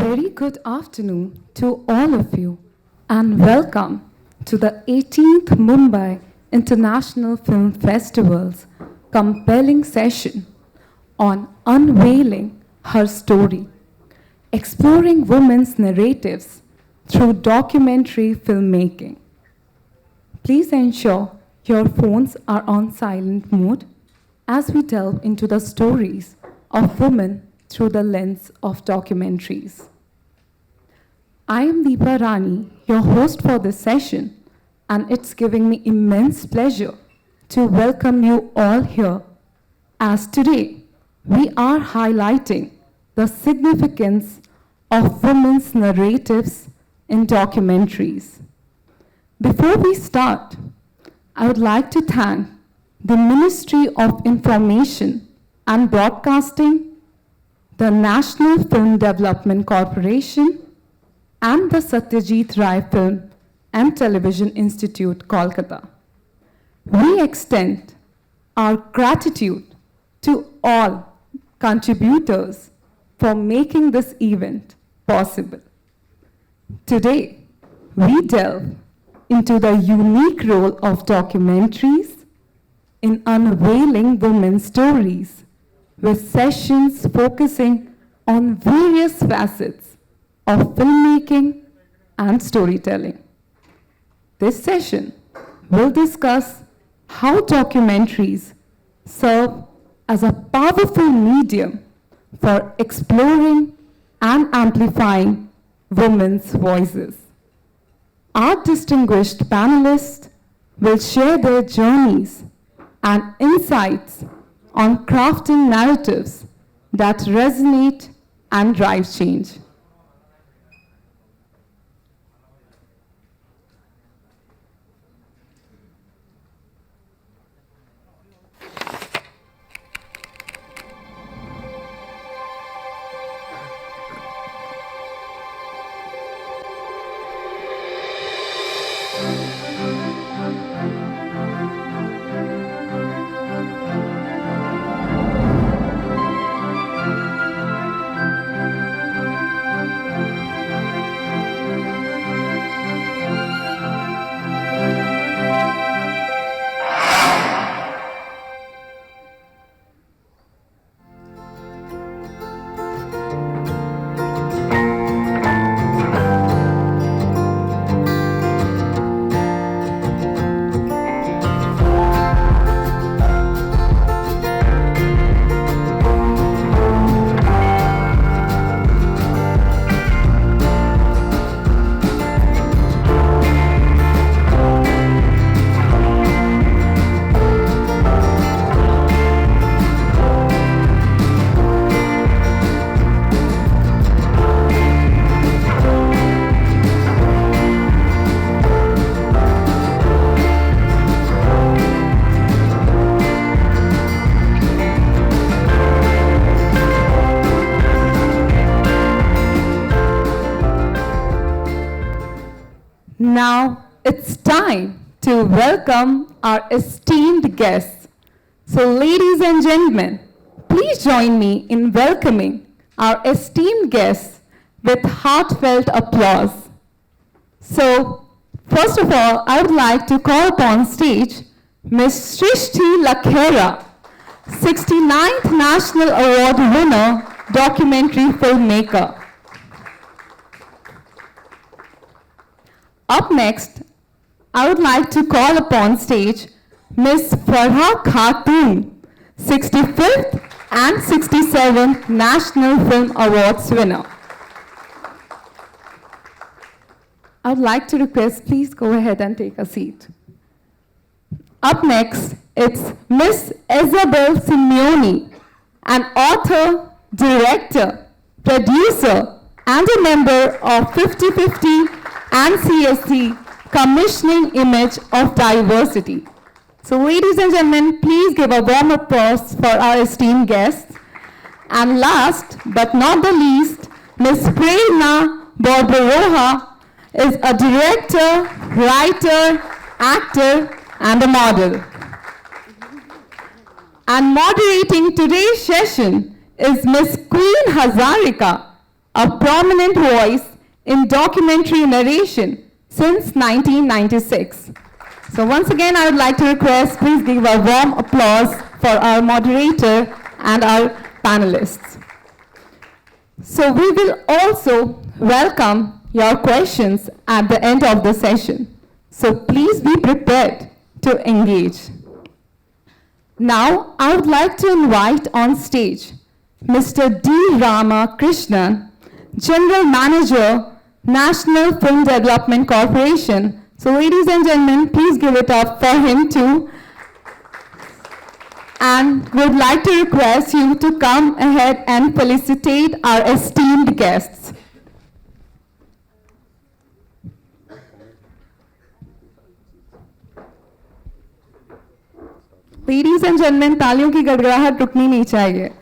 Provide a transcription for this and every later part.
very good afternoon to all of you, and welcome to the 18th Mumbai International Film Festival's compelling session on Unveiling Herstory, exploring women's narratives through documentary filmmaking. Please ensure your phones are on silent mode as we delve into the stories of women through the lens of documentaries. I am Deepa Rani, your host for this session, and it's giving me immense pleasure to welcome you all here, as today we are highlighting the significance of women's narratives in documentaries. Before we start, I would like to thank the Ministry of Information and Broadcasting, the National Film Development Corporation, and the Satyajit Ray Film and Television Institute, Kolkata. We extend our gratitude to all contributors for making this event possible. Today, we delve into the unique role of documentaries in unveiling women's stories, with sessions focusing on various facets of filmmaking and storytelling. This session will discuss how documentaries serve as a powerful medium for exploring and amplifying women's voices. Our distinguished panelists will share their journeys and insights on crafting narratives that resonate and drive change. Now it's time to welcome our esteemed guests. So ladies and gentlemen, please join me in welcoming our esteemed guests with heartfelt applause. So first of all, I would like to call upon stage Ms. Srishti Lakhere, 69th National Award winner, documentary filmmaker. Up next, I would like to call upon stage Ms. Farha Khatun, 65th and 67th National Film Awards winner. I would like to request, please go ahead and take a seat. Up next, it's Ms. Isabelle Simeoni, an author, director, producer, and a member of 50/50 and CSC, Commissioning Image of Diversity. So ladies and gentlemen, please give a warm applause for our esteemed guests. And last but not the least, Ms. Barbarooah is a director, writer, actor, and a model. And moderating today's session is Ms. Queen Hazarika, a prominent voice in documentary narration since 1996. So once again, I would like to request, please give a warm applause for our moderator and our panelists. So we will also welcome your questions at the end of the session. So please be prepared to engage. Now, I would like to invite on stage Mr. D. Ramakrishnan, General Manager, National Film Development Corporation. So ladies and gentlemen, please give it up for him too. And would like to request you to come ahead and felicitate our esteemed guests. Ladies and gentlemen, तालियों की गड़गड़ाहट रुकनी नहीं चाहिए.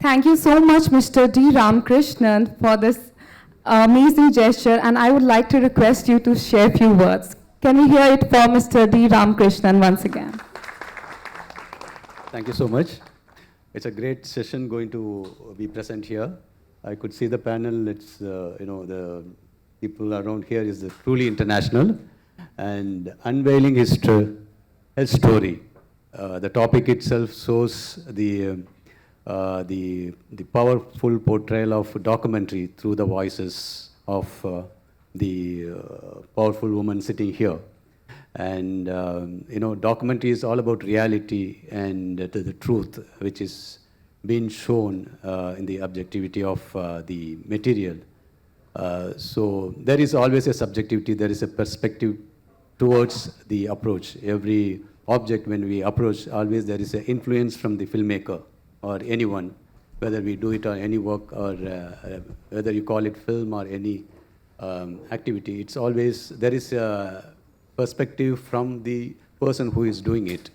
Thank you so much, Mr. D. Ramakrishnan, for this amazing gesture, and I would like to request you to share a few words. Can we hear it for Mr. D. Ramakrishnan once again? Thank you so much. It's a great session going to be present here. I could see the panel. It's, the people around here is truly international. And Unveiling Herstory. The topic itself shows the powerful portrayal of documentary through the voices of the powerful woman sitting here. And documentary is all about reality and the truth, which is being shown in the objectivity of the material. So there is always a subjectivity, there is a perspective towards the approach. Every object when we approach, always there is an influence from the filmmaker or anyone, whether we do it on any work or whether you call it film or any activity. It's always, there is a perspective from the person who is doing it.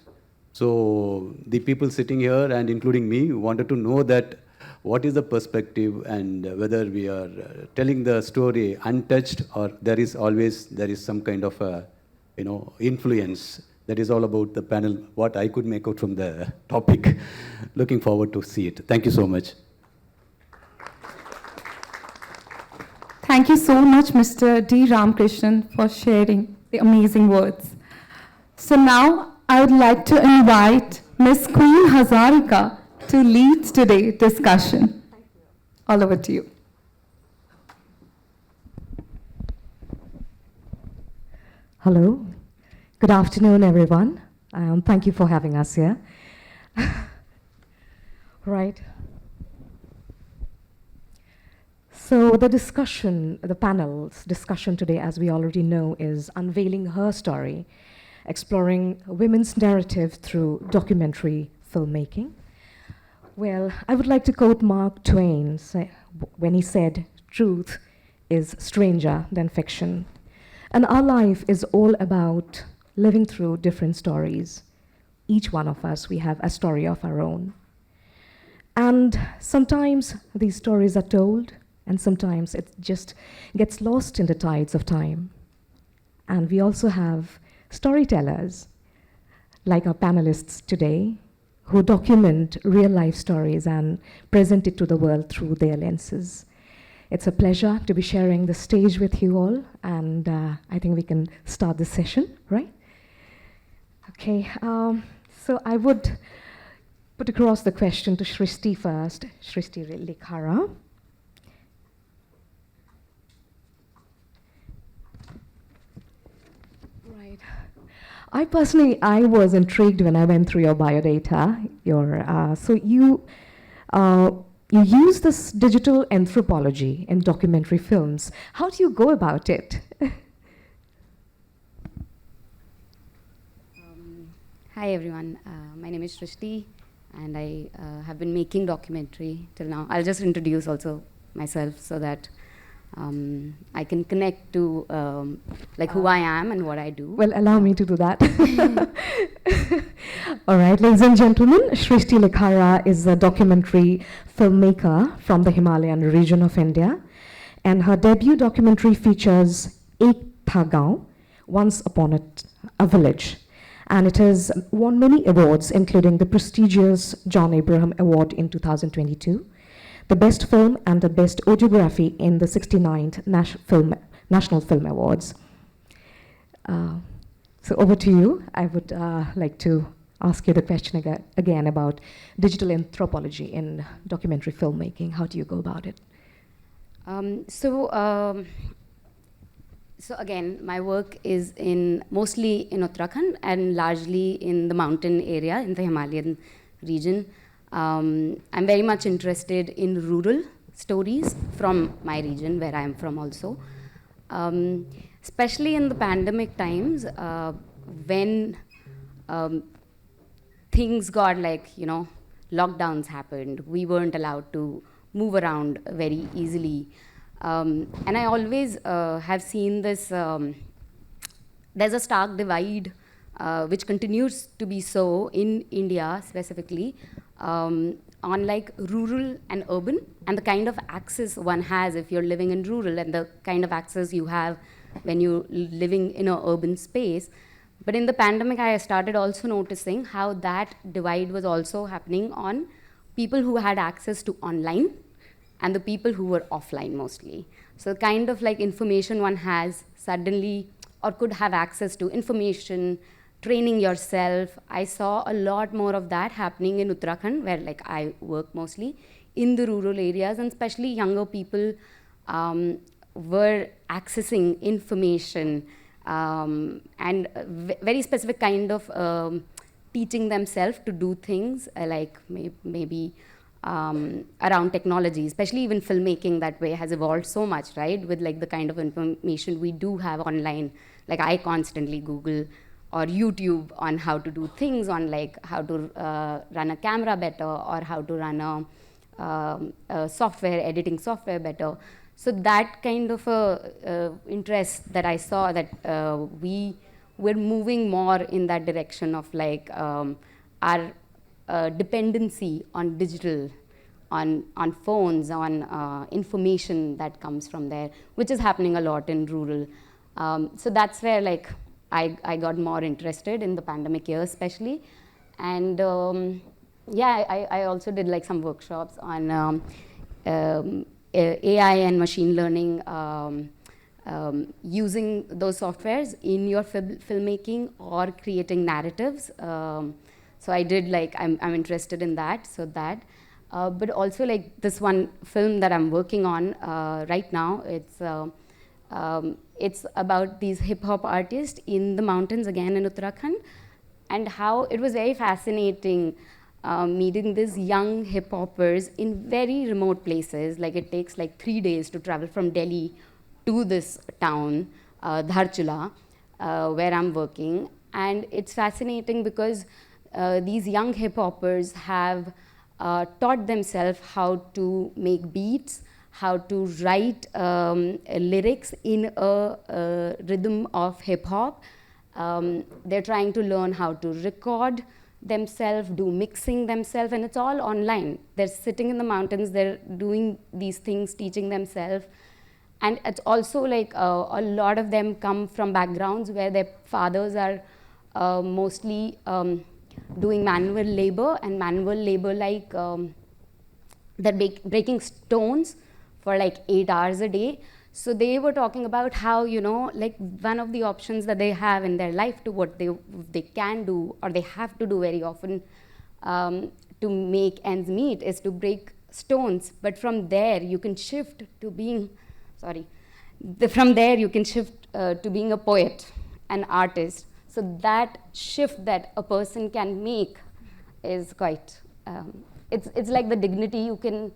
So the people sitting here and including me wanted to know that what is the perspective and whether we are telling the story untouched or there is some kind of influence. That is all about the panel, what I could make out from the topic. Looking forward to see it. Thank you so much. Thank you so much, Mr. D. Ramakrishnan, for sharing the amazing words. So now I would like to invite Ms. Queen Hazarika to lead today's discussion. All over to you. Hello. Good afternoon, everyone. Thank you for having us here. Right. So the panel's discussion today, as we already know, is Unveiling Herstory, exploring women's narrative through documentary filmmaking. Well, I would like to quote Mark Twain when he said, "Truth is stranger than fiction." And our life is all about living through different stories. Each one of us, we have a story of our own. And sometimes these stories are told, and sometimes it just gets lost in the tides of time. And we also have storytellers, like our panelists today, who document real-life stories and present it to the world through their lenses. It's a pleasure to be sharing the stage with you all, and I think we can start the session, right? Okay, so I would put across the question to Srishti first, Srishti Lakhere. Right. I was intrigued when I went through your biodata. You use this digital anthropology in documentary films. How do you go about it? Hi everyone, my name is Srishti and I have been making documentary till now. I'll just introduce also myself so that I can connect to who I am and what I do. Well, allow me to do that. All right, ladies and gentlemen, Srishti Lakhere is a documentary filmmaker from the Himalayan region of India, and her debut documentary features Ek Tha Gaon, Once Upon a Village, and it has won many awards, including the prestigious John Abraham Award in 2022, the Best Film and the Best Audiography in the 69th National Film Awards. So over to you. I would like to ask you the question again about digital anthropology in documentary filmmaking. How do you go about it? So again, my work is mostly in Uttarakhand and largely in the mountain area in the Himalayan region. I'm very much interested in rural stories from my region, where I am from also. Especially in the pandemic times, when things got lockdowns happened, we weren't allowed to move around very easily. And I always have seen this, there's a stark divide which continues to be so in India specifically, on rural and urban, and the kind of access one has if you're living in rural and the kind of access you have when you're living in an urban space. But in the pandemic, I started also noticing how that divide was also happening on people who had access to online and the people who were offline mostly. So the kind of information one has suddenly, or could have access to information, training yourself. I saw a lot more of that happening in Uttarakhand, where I work mostly, in the rural areas, and especially younger people were accessing information and very specific kind of teaching themselves to do things maybe around technology, especially even filmmaking that way has evolved so much, right? With the kind of information we do have online. I constantly Google or YouTube on how to do things, on how to run a camera better, or how to run a editing software better. So that kind of interest that I saw, that we were moving more in that direction of our dependency on digital, on phones, on information that comes from there, which is happening a lot in rural. So that's where I got more interested in the pandemic year especially. And I also did some workshops on AI and machine learning, using those softwares in your filmmaking or creating narratives. So I did I'm interested in that, so that. But also this one film that I'm working on right now, it's about these hip-hop artists in the mountains again in Uttarakhand, and how it was very fascinating meeting these young hip-hoppers in very remote places. It takes 3 days to travel from Delhi to this town, Dharchula, where I'm working. And it's fascinating because these young hip-hoppers have taught themselves how to make beats, how to write lyrics in a rhythm of hip-hop. They're trying to learn how to record themselves, do mixing themselves, and it's all online. They're sitting in the mountains, they're doing these things, teaching themselves. And it's also a lot of them come from backgrounds where their fathers are mostly doing manual labor, and manual labor they're breaking stones for 8 hours a day. So they were talking about how, one of the options that they have in their life to what they can do, or they have to do very often to make ends meet, is to break stones. But from there, you can shift to being, to being a poet. an artist. So that shift that a person can make is quite, it's like the dignity you can,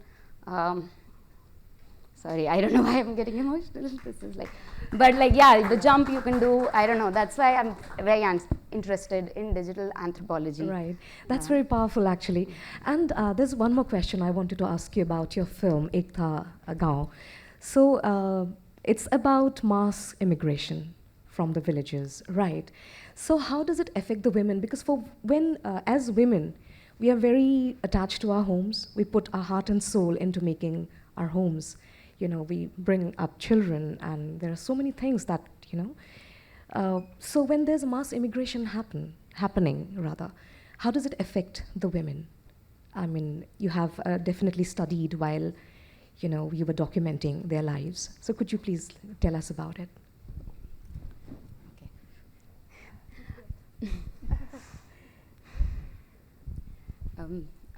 sorry, I don't know why I'm getting emotional. This is like, but like, yeah, the jump you can do, I don't know. That's why I'm very interested in digital anthropology. Right. That's very powerful, actually. And there's one more question I wanted to ask you about your film, Ekta Gaon. So it's about mass immigration from the villages, right? So how does it affect the women? Because as women, we are very attached to our homes. We put our heart and soul into making our homes. You know, we bring up children, and there are so many things that, so when there's a mass immigration happening, how does it affect the women? I mean, you have definitely studied while, you were documenting their lives. So could you please tell us about it?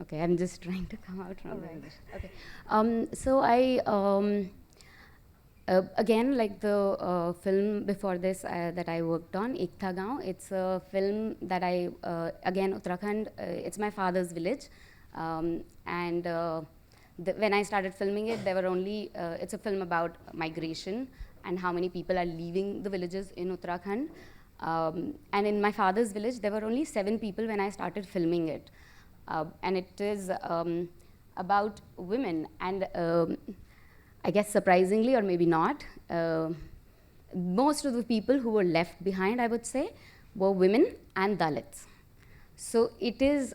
Okay, I'm just trying to come out from English. Okay. So I, again, like the film before this that I worked on, Ekta Gaon, it's a film that again, Uttarakhand, it's my father's village. And when I started filming it, there were only, it's a film about migration and how many people are leaving the villages in Uttarakhand. And in my father's village, there were only 7 people when I started filming it. And it is about women, and I guess surprisingly, or maybe not, most of the people who were left behind, I would say, were women and Dalits. So it is,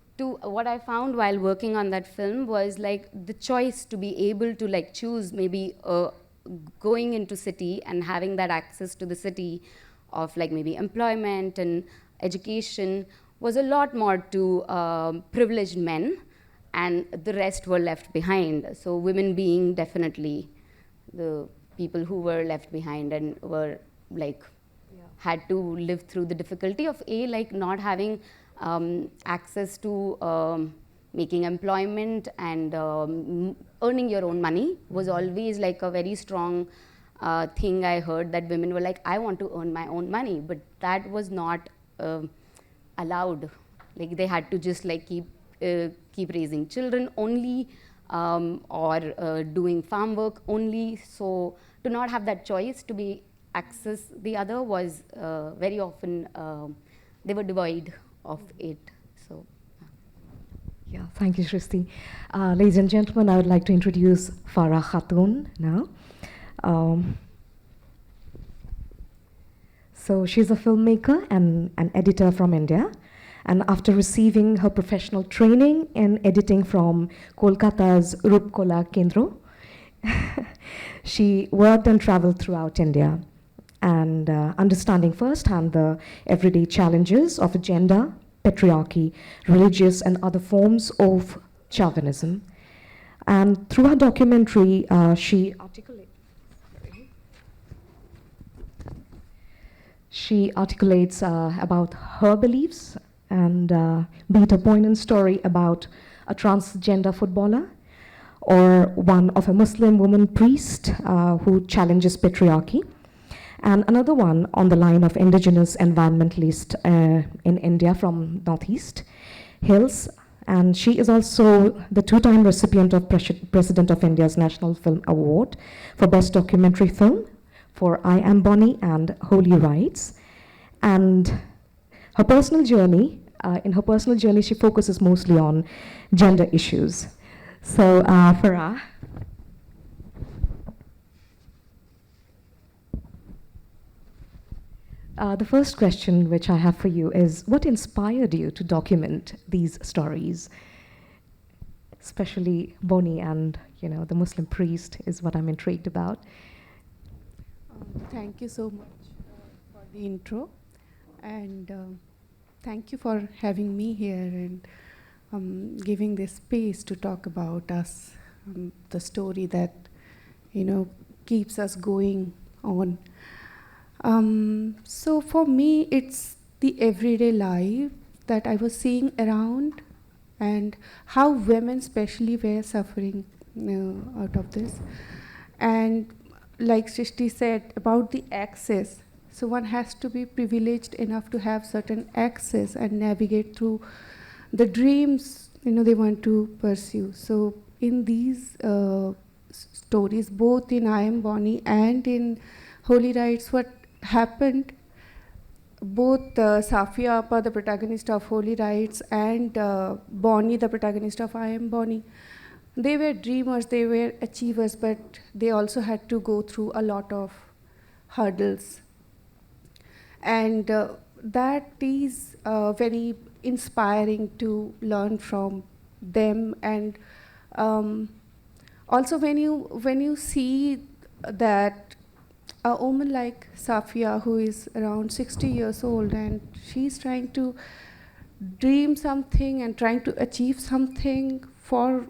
what I found while working on that film was like the choice to be able to like choose maybe going into city and having that access to the city of like maybe employment and education was a lot more to privileged men, and the rest were left behind. So women being definitely the people who were left behind and were like, had to live through the difficulty of like not having access to making employment and earning your own money was always like a very strong thing I heard, that women were like, I want to earn my own money, but that was not allowed. Like they had to just like keep raising children only, or doing farm work only. So to not have that choice to be access the other was very often they were devoid of it. So yeah, thank you, Srishti. Ladies and gentlemen, I would like to introduce Farha Khatun now. So she's a filmmaker and an editor from India. And after receiving her professional training in editing from Kolkata's Rupkola Kendro, she worked and traveled throughout India, and understanding firsthand the everyday challenges of gender, patriarchy, religious and other forms of chauvinism. And through her documentary, she articulates about her beliefs, and be it a poignant story about a transgender footballer, or one of a Muslim woman priest who challenges patriarchy, and another one on the line of indigenous environmentalist in India from Northeast Hills. And she is also the 2-time recipient of President of India's National Film Award for Best Documentary Film for I Am Bonnie and Holy Rights. And her personal journey, in her personal journey, she focuses mostly on gender issues. So, Farha. The first question which I have for you is, what inspired you to document these stories? Especially Bonnie and, the Muslim priest is what I'm intrigued about. Thank you so much for the intro, and thank you for having me here and giving this space to talk about us, the story that keeps us going on. So for me, it's the everyday life that I was seeing around, and how women especially were suffering out of this. And like Srishti said about the access, So one has to be privileged enough to have certain access and navigate through the dreams, they want to pursue. So in these stories, both in I Am Bonnie and in Holy Rites, what happened, both Safia Appa, the protagonist of Holy Rites, and Bonnie, the protagonist of I Am Bonnie, they were dreamers, they were achievers, but they also had to go through a lot of hurdles. And that is very inspiring to learn from them. And also when you see that a woman like Safia, who is around 60 years old, and she's trying to dream something and trying to achieve something for,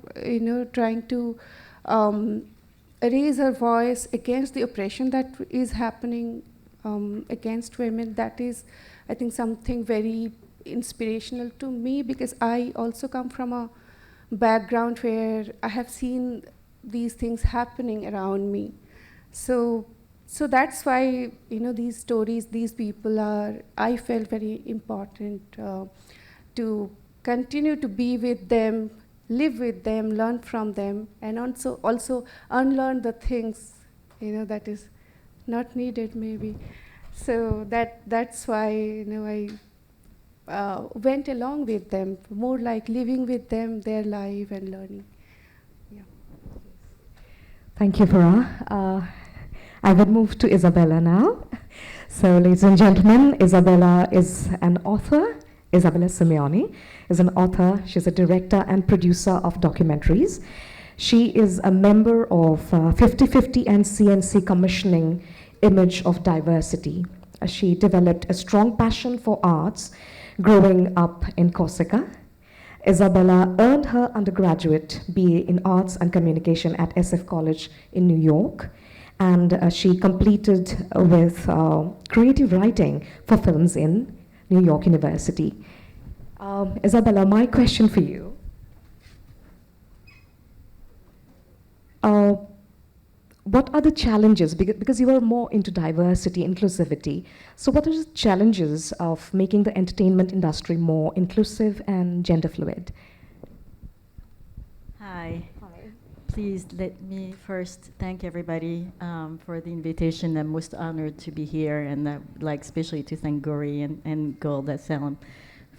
trying to raise her voice against the oppression that is happening against women, that is, I think, something very inspirational to me, because I also come from a background where I have seen these things happening around me. So that's why, these stories, these people are, I felt, very important to continue to be with them, live with them, learn from them, and also unlearn the things, that is not needed maybe. So that's why, I went along with them, more like living with them, their life and learning. Yeah. Thank you, Farha. I would move to Isabella now. So, ladies and gentlemen, Isabella is an author. Isabelle Simeoni is an author. She's a director and producer of documentaries. She is a member of 50/50 and CNC Commissioning Image of Diversity. She developed a strong passion for arts growing up in Corsica. Isabella earned her undergraduate BA in Arts and Communication at SF College in New York, and she completed with creative writing for films in New York University. Isabella, my question for you. What are the challenges, because you are more into diversity, inclusivity, so what are the challenges of making the entertainment industry more inclusive and gender fluid? Hi. Please let me first thank everybody for the invitation. I'm most honored to be here, and especially to thank Gori and Gold Asylum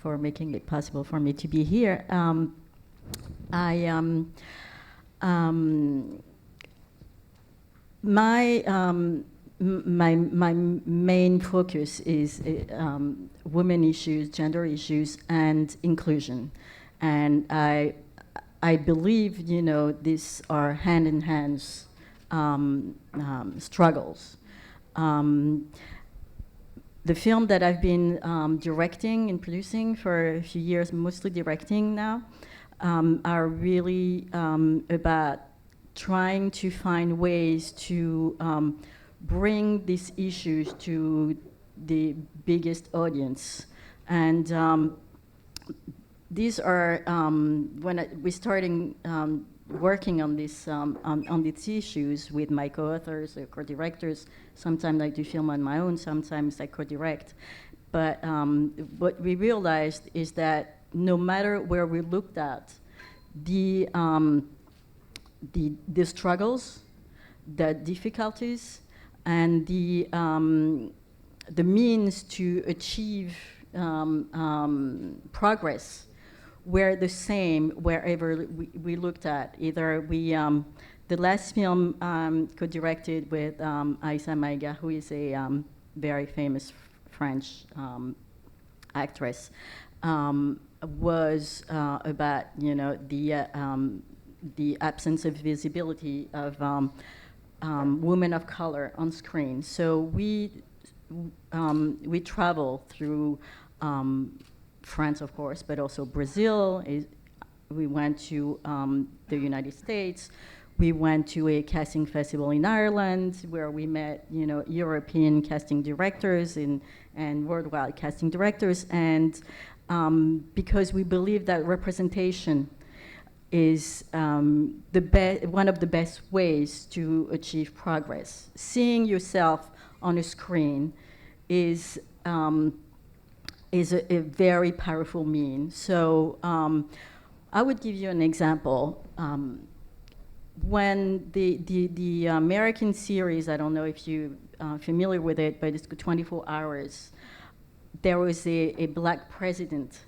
for making it possible for me to be here. My main focus is women issues, gender issues, and inclusion, and I believe, these are hand-in-hand struggles. The film that I've been directing and producing for a few years, mostly directing now, are really about trying to find ways to bring these issues to the biggest audience. And these are, when we're starting working on this on these issues with my co-authors or co-directors. Sometimes I do film on my own, sometimes I co-direct. But what we realized is that no matter where we looked at, the struggles, the difficulties, and the means to achieve progress were the same wherever we looked at. Either we, the last film co-directed with Aïssa Maïga, who is a very famous French actress, was about the absence of visibility of women of color on screen. So we travel through France, of course, but also Brazil. We went to the United States. We went to a casting festival in Ireland where we met, European casting directors and worldwide casting directors. And because we believe that representation is one of the best ways to achieve progress. Seeing yourself on a screen is a very powerful means. So I would give you an example. When the American series, I don't know if you're familiar with it, but it's 24 Hours, there was a black president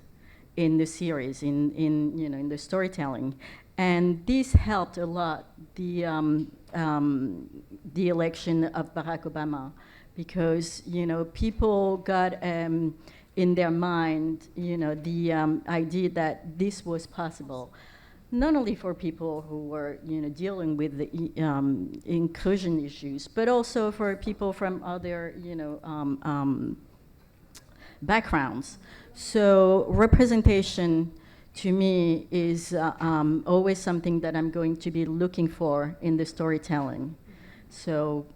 in the series, in the storytelling. And this helped a lot the election of Barack Obama, because people got in their mind the idea that this was possible, not only for people who were dealing with the inclusion issues, but also for people from other backgrounds. So representation, to me, is always something that I'm going to be looking for in the storytelling. So,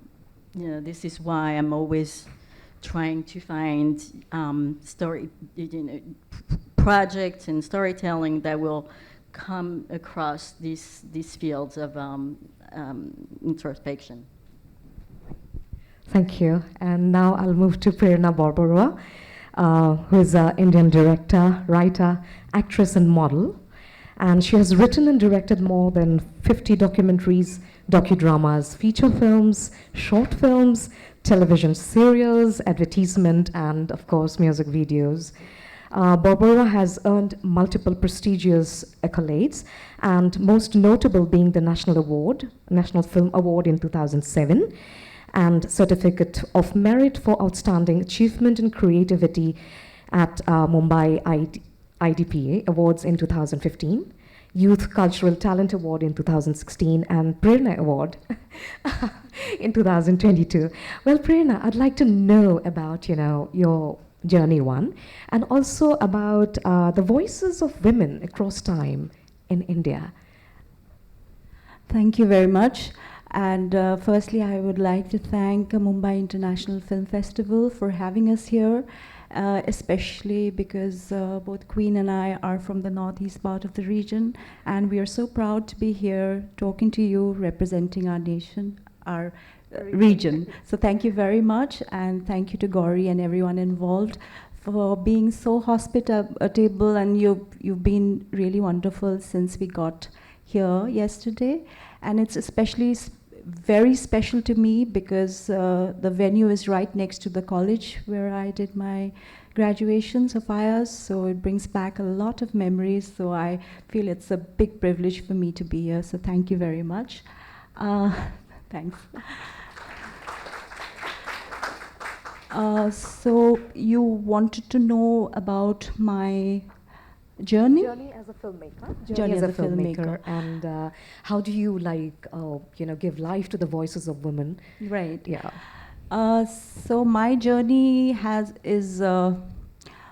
this is why I'm always trying to find projects and storytelling that will come across these fields of introspection. Thank you. And now I'll move to Prerna Barbarooah, who is an Indian director, writer, actress, and model. And she has written and directed more than 50 documentaries, docudramas, feature films, short films, television serials, advertisement, and of course, music videos. Barbarooah has earned multiple prestigious accolades, and most notable being the National Film Award in 2007, and Certificate of Merit for Outstanding Achievement in Creativity at Mumbai IDPA Awards in 2015, Youth Cultural Talent Award in 2016, and Prerna Award in 2022. Well, Prerna, I'd like to know about, your journey one, and also about the voices of women across time in India. Thank you very much. And firstly, I would like to thank Mumbai International Film Festival for having us here, especially because both Queen and I are from the northeast part of the region, and we are so proud to be here talking to you, representing our nation, our region. So thank you very much, and thank you to Gauri and everyone involved for being so hospitable, and you've been really wonderful since we got here yesterday. And it's especially very special to me because the venue is right next to the college where I did my graduation, Sophia's, so it brings back a lot of memories. So I feel it's a big privilege for me to be here. So thank you very much. Thanks. So you wanted to know about my journey As a filmmaker. Journey as a filmmaker. And how do you give life to the voices of women? Right. Yeah. So my journey is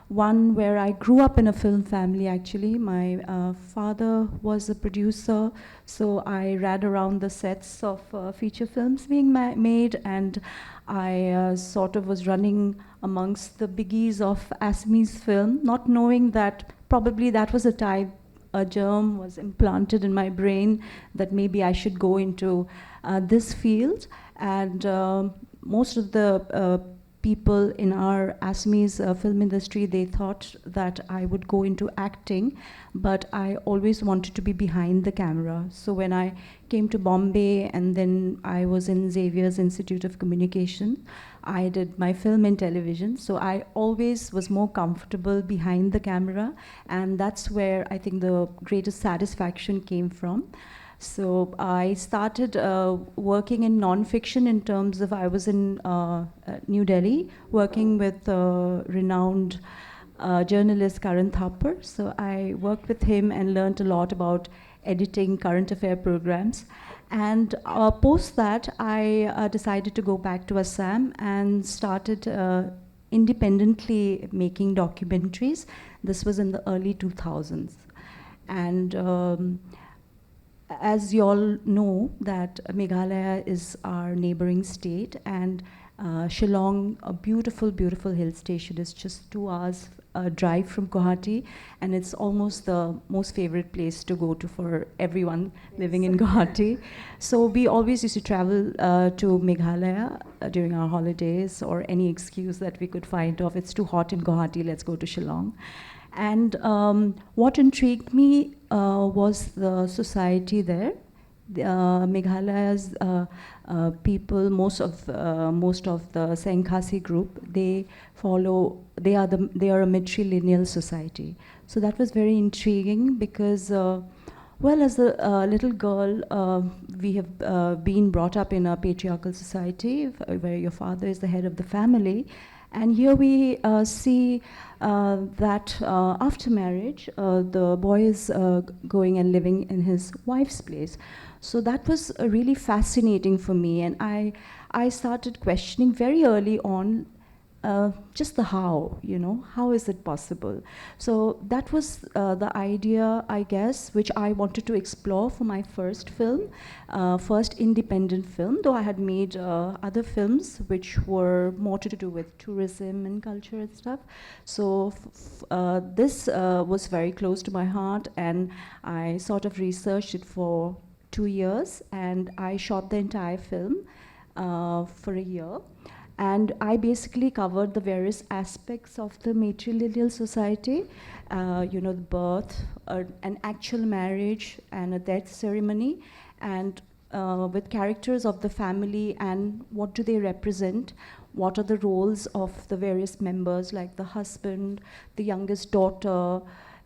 one where I grew up in a film family, actually. My father was a producer, so I ran around the sets of feature films being made, and I sort of was running amongst the biggies of Assamese film, not knowing that probably that was a time a germ was implanted in my brain that maybe I should go into this field. And most of the people in our Assamese film industry, they thought that I would go into acting, but I always wanted to be behind the camera. So when I came to Bombay and then I was in Xavier's Institute of Communication, I did my film and television. So I always was more comfortable behind the camera, and that's where I think the greatest satisfaction came from. So I started working in non-fiction in terms of I was in New Delhi working with renowned journalist Karan Thapar. So I worked with him and learned a lot about editing current affair programs. And post that, I decided to go back to Assam and started independently making documentaries. This was in the early 2000s. And as you all know, that Meghalaya is our neighboring state, and Shillong, a beautiful, beautiful hill station, is just 2 hours drive from Guwahati, and it's almost the most favorite place to go to for everyone living in Guwahati. So we always used to travel to Meghalaya during our holidays, or any excuse that we could find of, it's too hot in Guwahati, let's go to Shillong. And what intrigued me was the society there. Meghalaya's people, most of the Senkhasi group, they are a matrilineal society. So that was very intriguing because, well, as a little girl, we have been brought up in a patriarchal society where your father is the head of the family. And here we see that after marriage, the boy is going and living in his wife's place. So that was really fascinating for me, and I started questioning very early on just the how, how is it possible? So that was the idea, I guess, which I wanted to explore for my first film, first independent film, though I had made other films which were more to do with tourism and culture and stuff. So this was very close to my heart, and I sort of researched it for 2 years, and I shot the entire film for a year. And I basically covered the various aspects of the matrilineal society, the birth, an actual marriage, and a death ceremony, and with characters of the family and what do they represent, what are the roles of the various members, like the husband, the youngest daughter,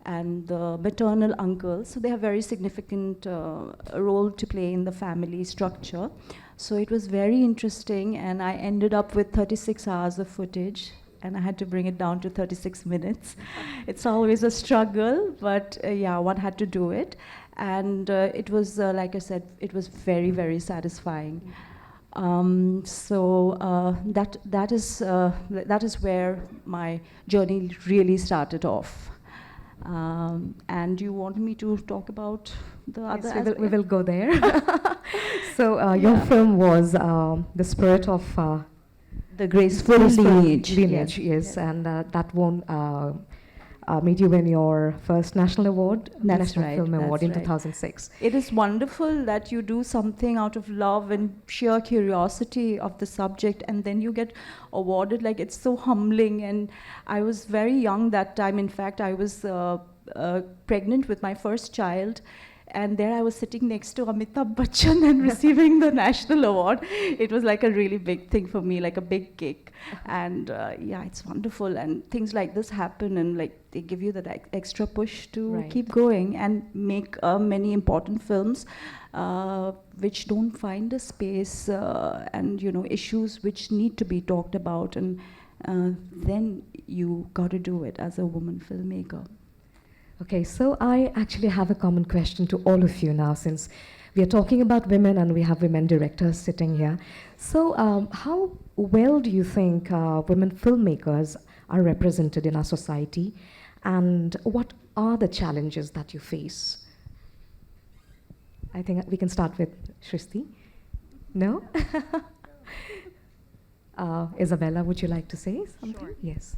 and the maternal uncle. So they have very significant role to play in the family structure. So it was very interesting, and I ended up with 36 hours of footage, and I had to bring it down to 36 minutes. It's always a struggle, but yeah, one had to do it. And it was, like I said, it was very, very satisfying. That is where my journey really started off. And you want me to talk about the other aspect? We will go there. So your film was The Spirit of the Graceful Lineage. Yes. And that won made you win your first national award, National Film Award in 2006. It is wonderful that you do something out of love and sheer curiosity of the subject, and then you get awarded. Like, it's so humbling. And I was very young that time. In fact, I was pregnant with my first child. And there I was sitting next to Amitabh Bachchan and receiving the national award. It was like a really big thing for me, like a big kick. And yeah, it's wonderful. And things like this happen, and like they give you that extra push to keep going and make many important films which don't find a space and issues which need to be talked about. And then you got to do it as a woman filmmaker. Okay, so I actually have a common question to all of you now, since we are talking about women and we have women directors sitting here. So how well do you think women filmmakers are represented in our society, and what are the challenges that you face? I think we can start with Srishti. No? Isabella, would you like to say something? Sure. Yes.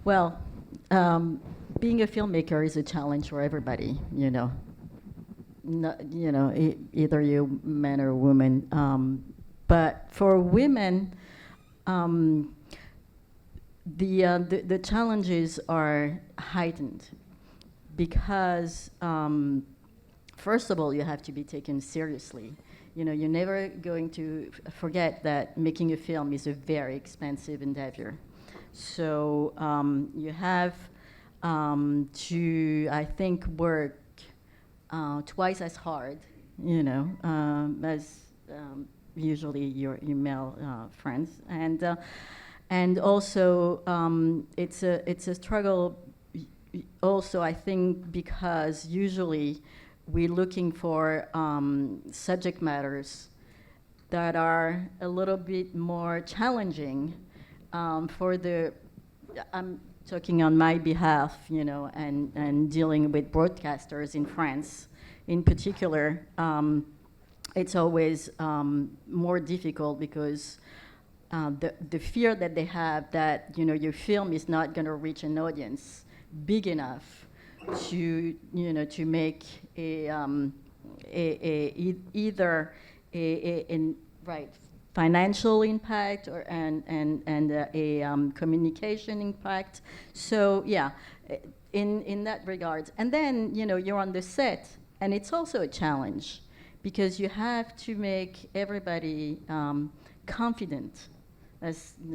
Well, being a filmmaker is a challenge for everybody, either you men or women. But for women, the challenges are heightened because, first of all, you have to be taken seriously. You're never going to forget that making a film is a very expensive endeavor. So you have to, I think, work twice as hard, as usually your male friends, and also it's a struggle. Also, I think because usually we're looking for subject matters that are a little bit more challenging for the. I'm talking on my behalf, and dealing with broadcasters in France, in particular. It's always more difficult because the fear that they have that, you know, your film is not going to reach an audience big enough to, you know, to make either right financial impact or and a communication impact. So yeah, in that regard. And then, you know, you're on the set, and it's also a challenge because you have to make everybody confident.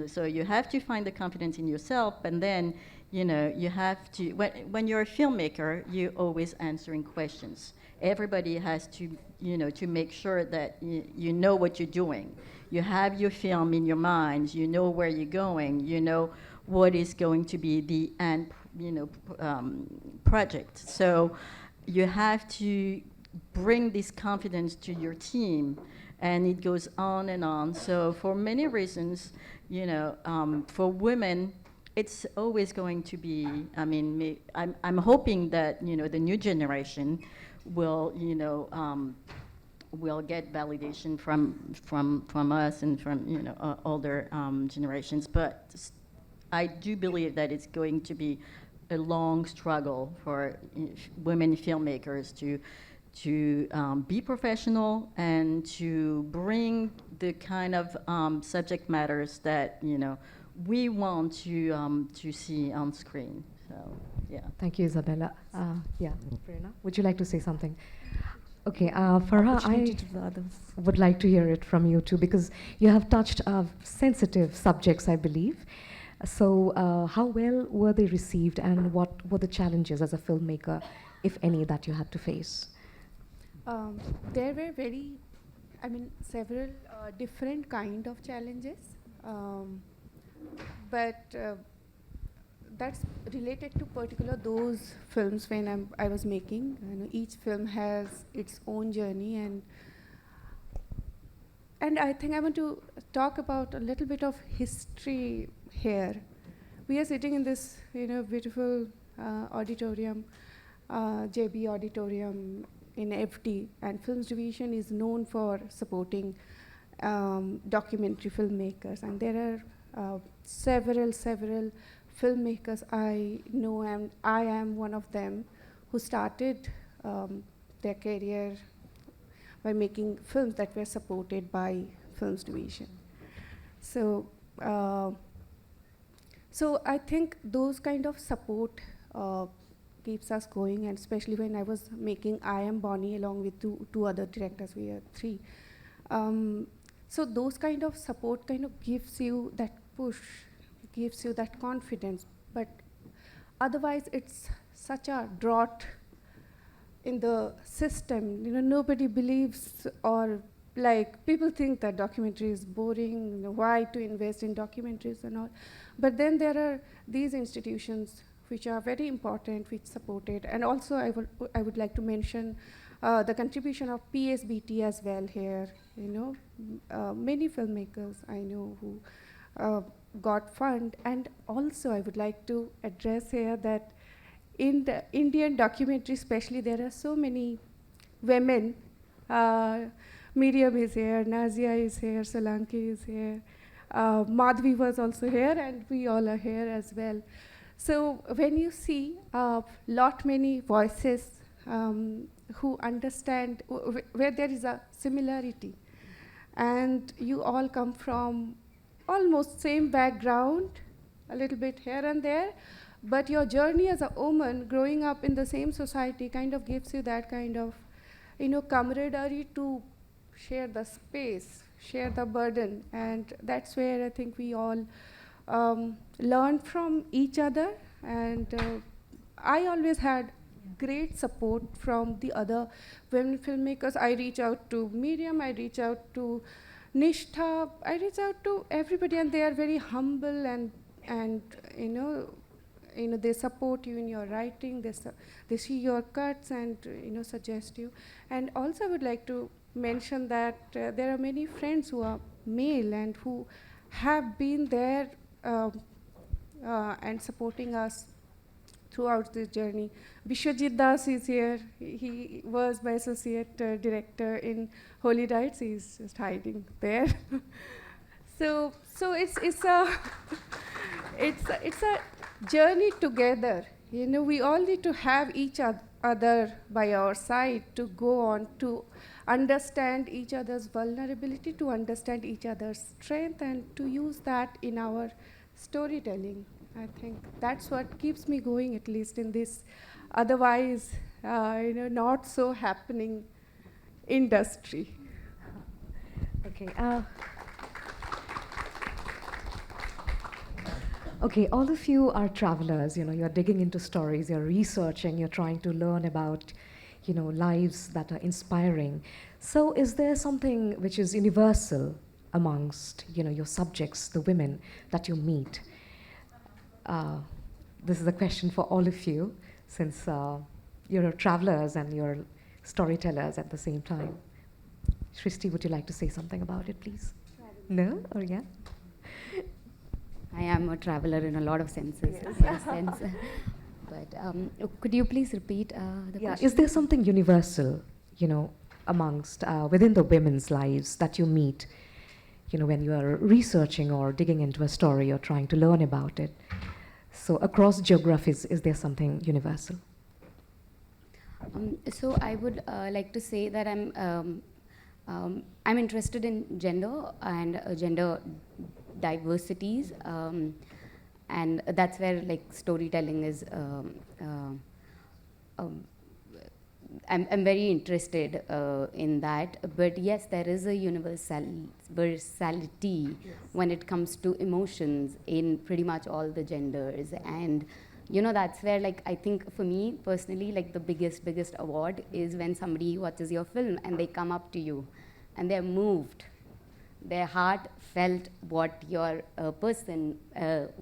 So you have to find the confidence in yourself, and then, you know, you have to, when you're a filmmaker, you're always answering questions. Everybody has to, you know, to make sure that you know what you're doing. You have your film in your mind, you know where you're going, you know what is going to be the end, you know, project. So you have to bring this confidence to your team, and it goes on and on. So for many reasons, you know, for women, it's always going to be, I mean, I'm hoping that, you know, the new generation will, you know, will get validation from us and from, you know, older generations. But I do believe that it's going to be a long struggle for women filmmakers to be professional and to bring the kind of subject matters that, you know, we want to see on screen. So yeah. Thank you, Isabella. Yeah, Prerna, would you like to say something? Okay, Farha, I would like to hear it from you too, because you have touched sensitive subjects, I believe. So how well were they received, and what were the challenges as a filmmaker, if any, that you had to face? There were several different kind of challenges, but that's related to particular those films when I was making. You know, each film has its own journey, and I think I want to talk about a little bit of history here. We are sitting in this, you know, beautiful auditorium, JB Auditorium in FD, and Films Division is known for supporting documentary filmmakers, and there are several filmmakers I know, and I am one of them, who started their career by making films that were supported by Films Division. So I think those kind of support keeps us going, and especially when I was making I Am Bonnie along with two other directors, we are three. So those kind of support kind of gives you that push, gives you that confidence, but otherwise it's such a drought in the system. You know, nobody believes, or like people think that documentary is boring, you know, why to invest in documentaries and all. But then there are these institutions which are very important, which support it. And also I would like to mention the contribution of PSBT as well here. You know, many filmmakers I know who got fund. And also I would like to address here that in the Indian documentary especially, there are so many women. Miriam is here, Nazia is here, Solanki is here, Madhvi was also here, and we all are here as well. So when you see many voices who understand, where there is a similarity, and you all come from almost same background, a little bit here and there, but your journey as a woman growing up in the same society kind of gives you that kind of, you know, camaraderie to share the space, share the burden, and that's where I think we all learn from each other. And I always had great support from the other women filmmakers. I reach out to Miriam, I reach out to Nishtha, I reach out to everybody, and they are very humble, and you know, they support you in your writing, they see your cuts and, you know, suggest you. And also I would like to mention that there are many friends who are male and who have been there and supporting us throughout this journey. Bishwajit Das is here. He was my associate director in Holy Rites. He's just hiding there. So it's a it's a journey together. You know, we all need to have each other by our side to go on to understand each other's vulnerability, to understand each other's strength, and to use that in our storytelling. I think that's what keeps me going, at least in this otherwise, not so happening industry. Okay. Okay, all of you are travelers, you're digging into stories, you're researching, you're trying to learn about, lives that are inspiring. So is there something which is universal amongst, your subjects, the women that you meet? This is a question for all of you, since you're travelers and you're storytellers at the same time. Srishti, would you like to say something about it, please? No? Or yeah? I am a traveler in a lot of senses. Yes. But could you please repeat the question? Is there something universal, amongst, within the women's lives that you meet, when you are researching or digging into a story or trying to learn about it? So across geographies, is there something universal? So I would like to say that I'm interested in gender and gender diversities, and that's where storytelling is. I'm very interested in that. But yes, there is a universality when it comes to emotions in pretty much all the genders, and that's where I think for me personally, the biggest award is when somebody watches your film and they come up to you and they're moved. Their heart felt what your person,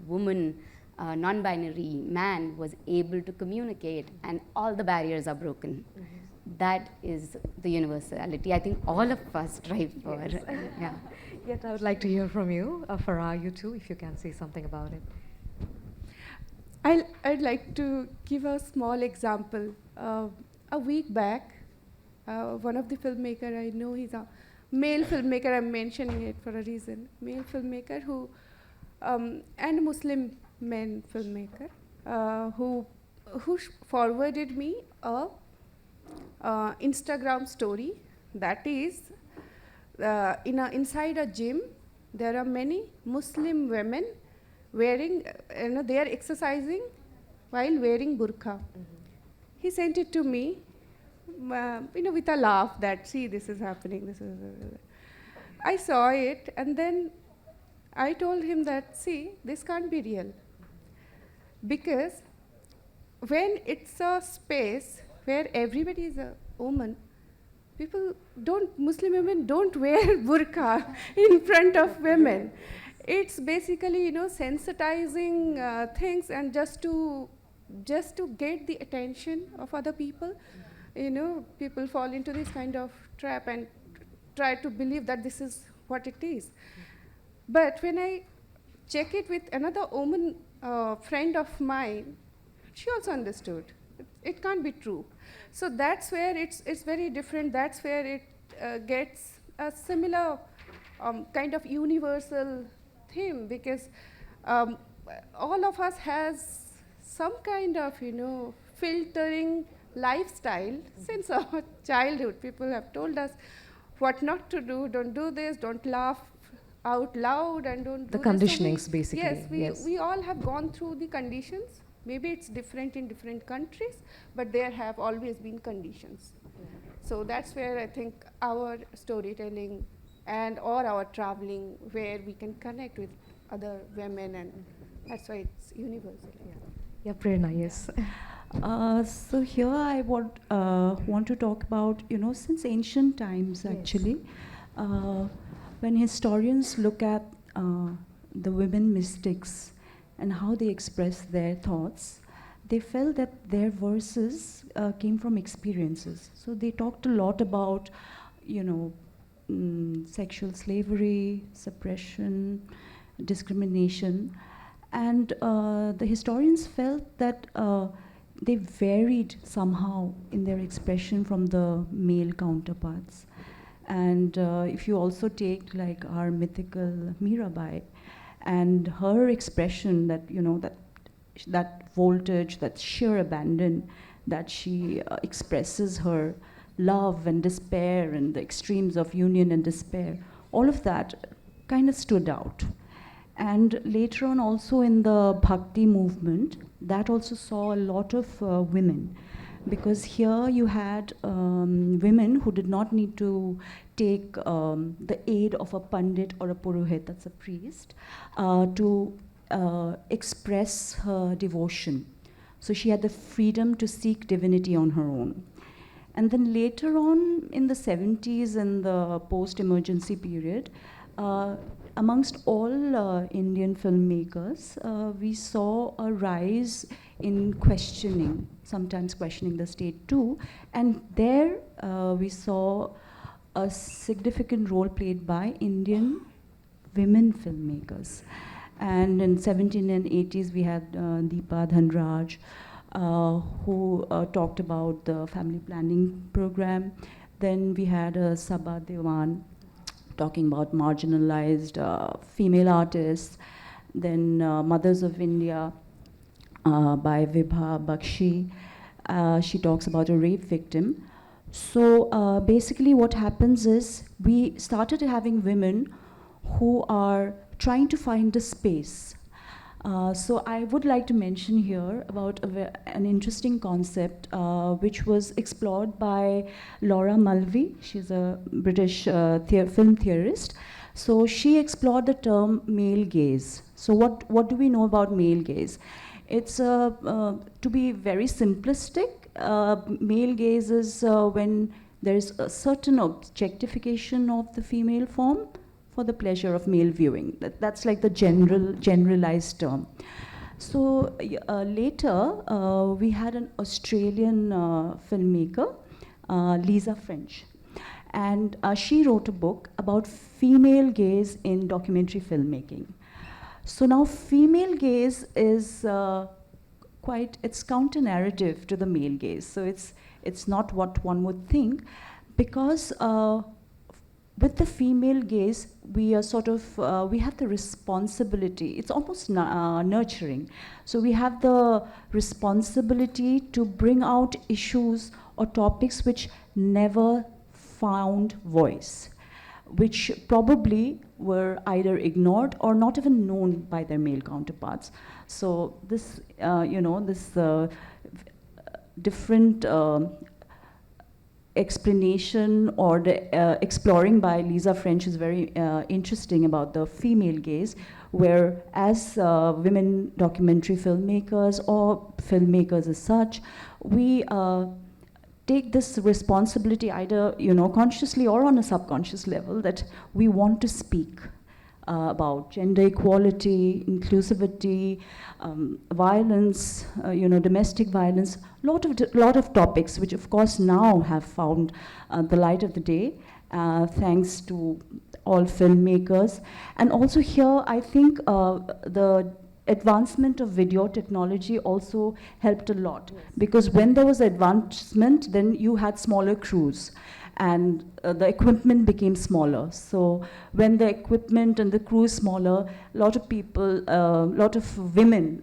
woman, non-binary man was able to communicate, and all the barriers are broken. Mm-hmm. That is the universality I think all of us strive for. Yes. Yeah. Yet I would like to hear from you, Farha, you too, if you can say something about it. I'd like to give a small example. A week back, one of the filmmaker I know, he's a male filmmaker, I'm mentioning it for a reason, male filmmaker who, and a Muslim man filmmaker, who forwarded me a Instagram story that is, inside a gym, there are many Muslim women wearing, they are exercising while wearing burqa. Mm-hmm. He sent it to me, with a laugh that, see, this is happening, this is... I saw it, and then I told him that, see, this can't be real. Because when it's a space where everybody is a woman, Muslim women don't wear burqa in front of women. It's basically, sensitizing things, and just to get the attention of other people. People fall into this kind of trap and try to believe that this is what it is. But when I check it with another woman, friend of mine, she also understood. It can't be true. So that's where it's very different. That's where it gets a similar kind of universal theme, because all of us has some kind of, filtering lifestyle since our childhood. People have told us what not to do. Don't do this. Don't laugh out loud, and don't do the conditionings, so basically. Yes, we all have gone through the conditions. Maybe it's different in different countries, but there have always been conditions. Yeah. So that's where I think our storytelling or our traveling, where we can connect with other women, and that's why it's universal. Yeah, Prerna, yes. So here I want to talk about, since ancient times, actually, when historians look at the women mystics and how they express their thoughts, they felt that their verses came from experiences. So they talked a lot about, sexual slavery, suppression, discrimination, and the historians felt that they varied somehow in their expression from the male counterparts. And if you also take like our mythical Mirabai, and her expression that, you know, that voltage, that sheer abandon, that she expresses her love and despair and the extremes of union and despair, all of that kind of stood out. And later on also in the Bhakti movement, that also saw a lot of women, because here you had women who did not need to take the aid of a pandit or a purohit, that's a priest, to express her devotion. So she had the freedom to seek divinity on her own. And then later on in the 70s and the post-emergency period, amongst all Indian filmmakers, we saw a rise in questioning, sometimes questioning the state too. And there we saw a significant role played by Indian women filmmakers. And in 17 and 80s, we had Deepa Dhanraj, who talked about the family planning program. Then we had Sabha Dewan talking about marginalized female artists. Then Mothers of India by Vibha Bakshi. She talks about a rape victim. So basically what happens is we started having women who are trying to find a space. So I would like to mention here about an interesting concept which was explored by Laura Mulvey. She's a British film theorist. So she explored the term male gaze. So what do we know about male gaze? It's, to be very simplistic, male gaze is when there's a certain objectification of the female form for the pleasure of male viewing. That's like the generalized term. So later, we had an Australian filmmaker, Lisa French. And she wrote a book about female gaze in documentary filmmaking. So now female gaze is it's counter-narrative to the male gaze. So it's not what one would think, because with the female gaze, we are sort of, we have the responsibility. It's almost nurturing. So we have the responsibility to bring out issues or topics which never found voice, which probably were either ignored or not even known by their male counterparts. So this, this different explanation or the exploring by Lisa French is very interesting about the female gaze, where as women documentary filmmakers or filmmakers as such, we take this responsibility either consciously or on a subconscious level, that we want to speak about gender equality, inclusivity, violence, domestic violence, lot of topics which of course now have found the light of the day thanks to all filmmakers. And also here I think the advancement of video technology also helped a lot, because when there was advancement, then you had smaller crews and the equipment became smaller. So when the equipment and the crew is smaller, a lot of people, a lot of women,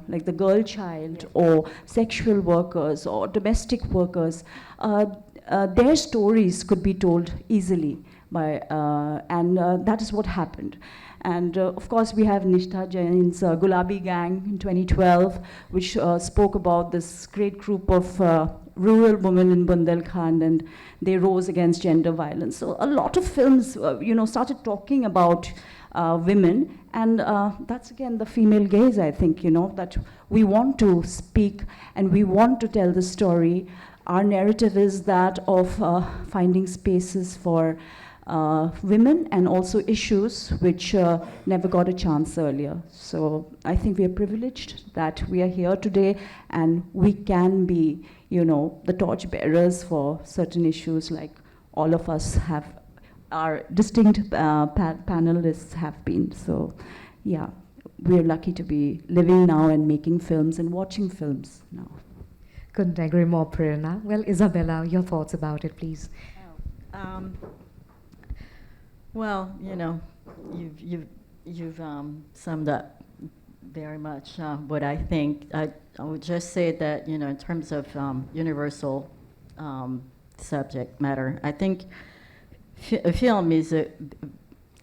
like the girl child or sexual workers or domestic workers, their stories could be told easily by, and that is what happened. And of course, we have Nishtha Jain's Gulabi Gang in 2012, which spoke about this great group of rural women in Bundelkhand, and they rose against gender violence. So a lot of films, started talking about women, and that's again the female gaze, I think, that we want to speak and we want to tell the story. Our narrative is that of finding spaces for women and also issues which never got a chance earlier. So I think we are privileged that we are here today and we can be, the torch bearers for certain issues, like all of us have, our distinct panelists have been. So yeah, we're lucky to be living now and making films and watching films now. Couldn't agree more, Prerna. Well, Isabella, your thoughts about it, please. Well, you've summed up very much what I think. I would just say that, in terms of universal subject matter, I think a film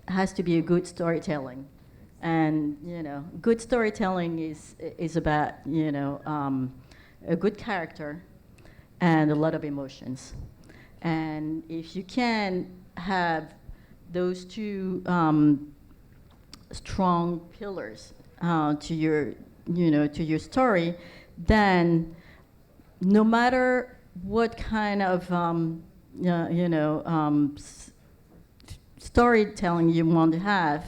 has to be a good storytelling, and good storytelling is about a good character and a lot of emotions, and if you can have those two strong pillars to your story, then no matter what kind of storytelling you want to have,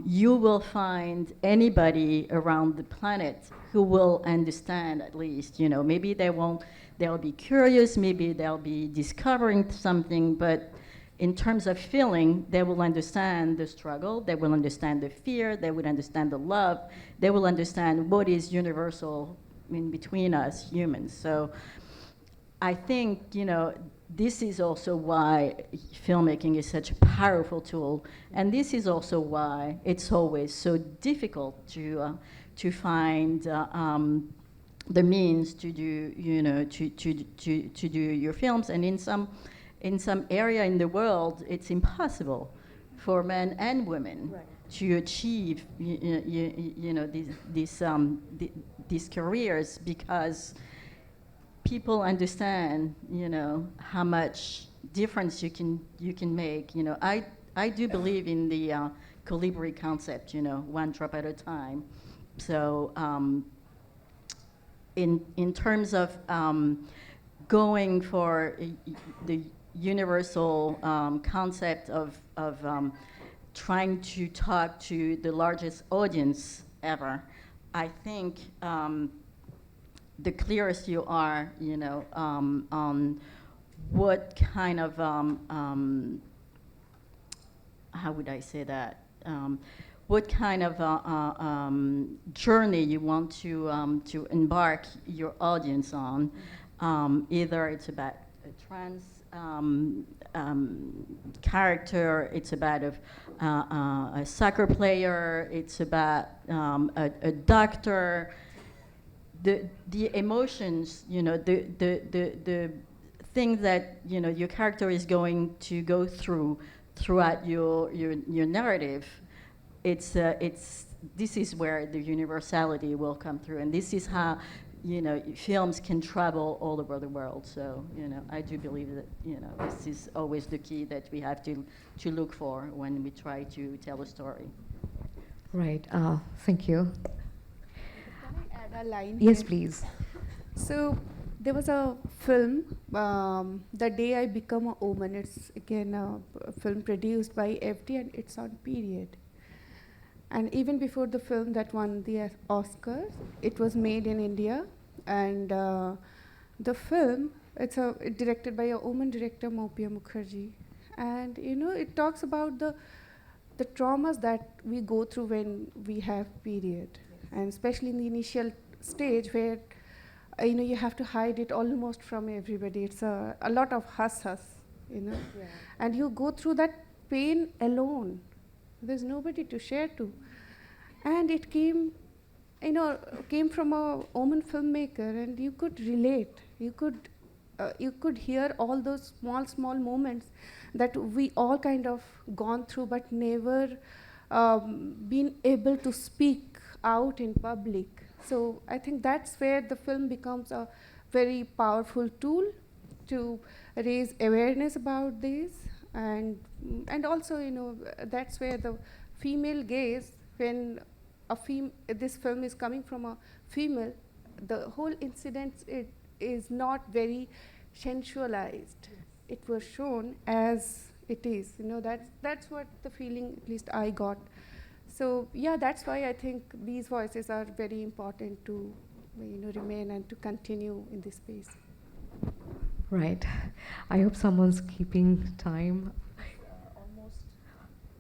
you will find anybody around the planet who will understand, at least. Maybe they'll be curious, maybe they'll be discovering something, but in terms of feeling, they will understand the struggle, they will understand the fear, they will understand the love, they will understand what is universal in between us humans. So I think, this is also why filmmaking is such a powerful tool, and this is also why it's always so difficult to find the means to do, to do your films, and in some area in the world, it's impossible for men and women to achieve, these careers, because people understand, how much difference you can make. I do believe in the colibri concept, one drop at a time. So in terms of going for the universal concept of trying to talk to the largest audience ever, I think the clearest you are, on what kind of, how would I say that? What kind of journey you want to embark your audience on. Either it's about a trans character, it's about a soccer player, it's about a doctor. The emotions, the things that your character is going to go throughout your narrative. This is where the universality will come through, and this is how films can travel all over the world. So I do believe that this is always the key that we have to look for when we try to tell a story. Right. Thank you. Can I add a line? Yes, here? please. So there was a film, The Day I Become a Woman. It's again a film produced by FD, and it's on period. And even before the film that won the Oscars, it was made in India. And the film, it's directed by a woman director, Mopia Mukherjee. And it talks about the traumas that we go through when we have period, and especially in the initial stage where you have to hide it almost from everybody. It's a lot of huss, and you go through that pain alone. There's nobody to share to, and it came from a woman filmmaker, and you could relate. You could hear all those small moments that we all kind of gone through, but never been able to speak out in public. So I think that's where the film becomes a very powerful tool to raise awareness about this, and also that's where the female gaze, when this film is coming from a female, the whole incident is not very sensualized. It was shown as it is. That's what the feeling, at least I got. So yeah, that's why I think these voices are very important to remain and to continue in this space. Right. I hope someone's keeping time.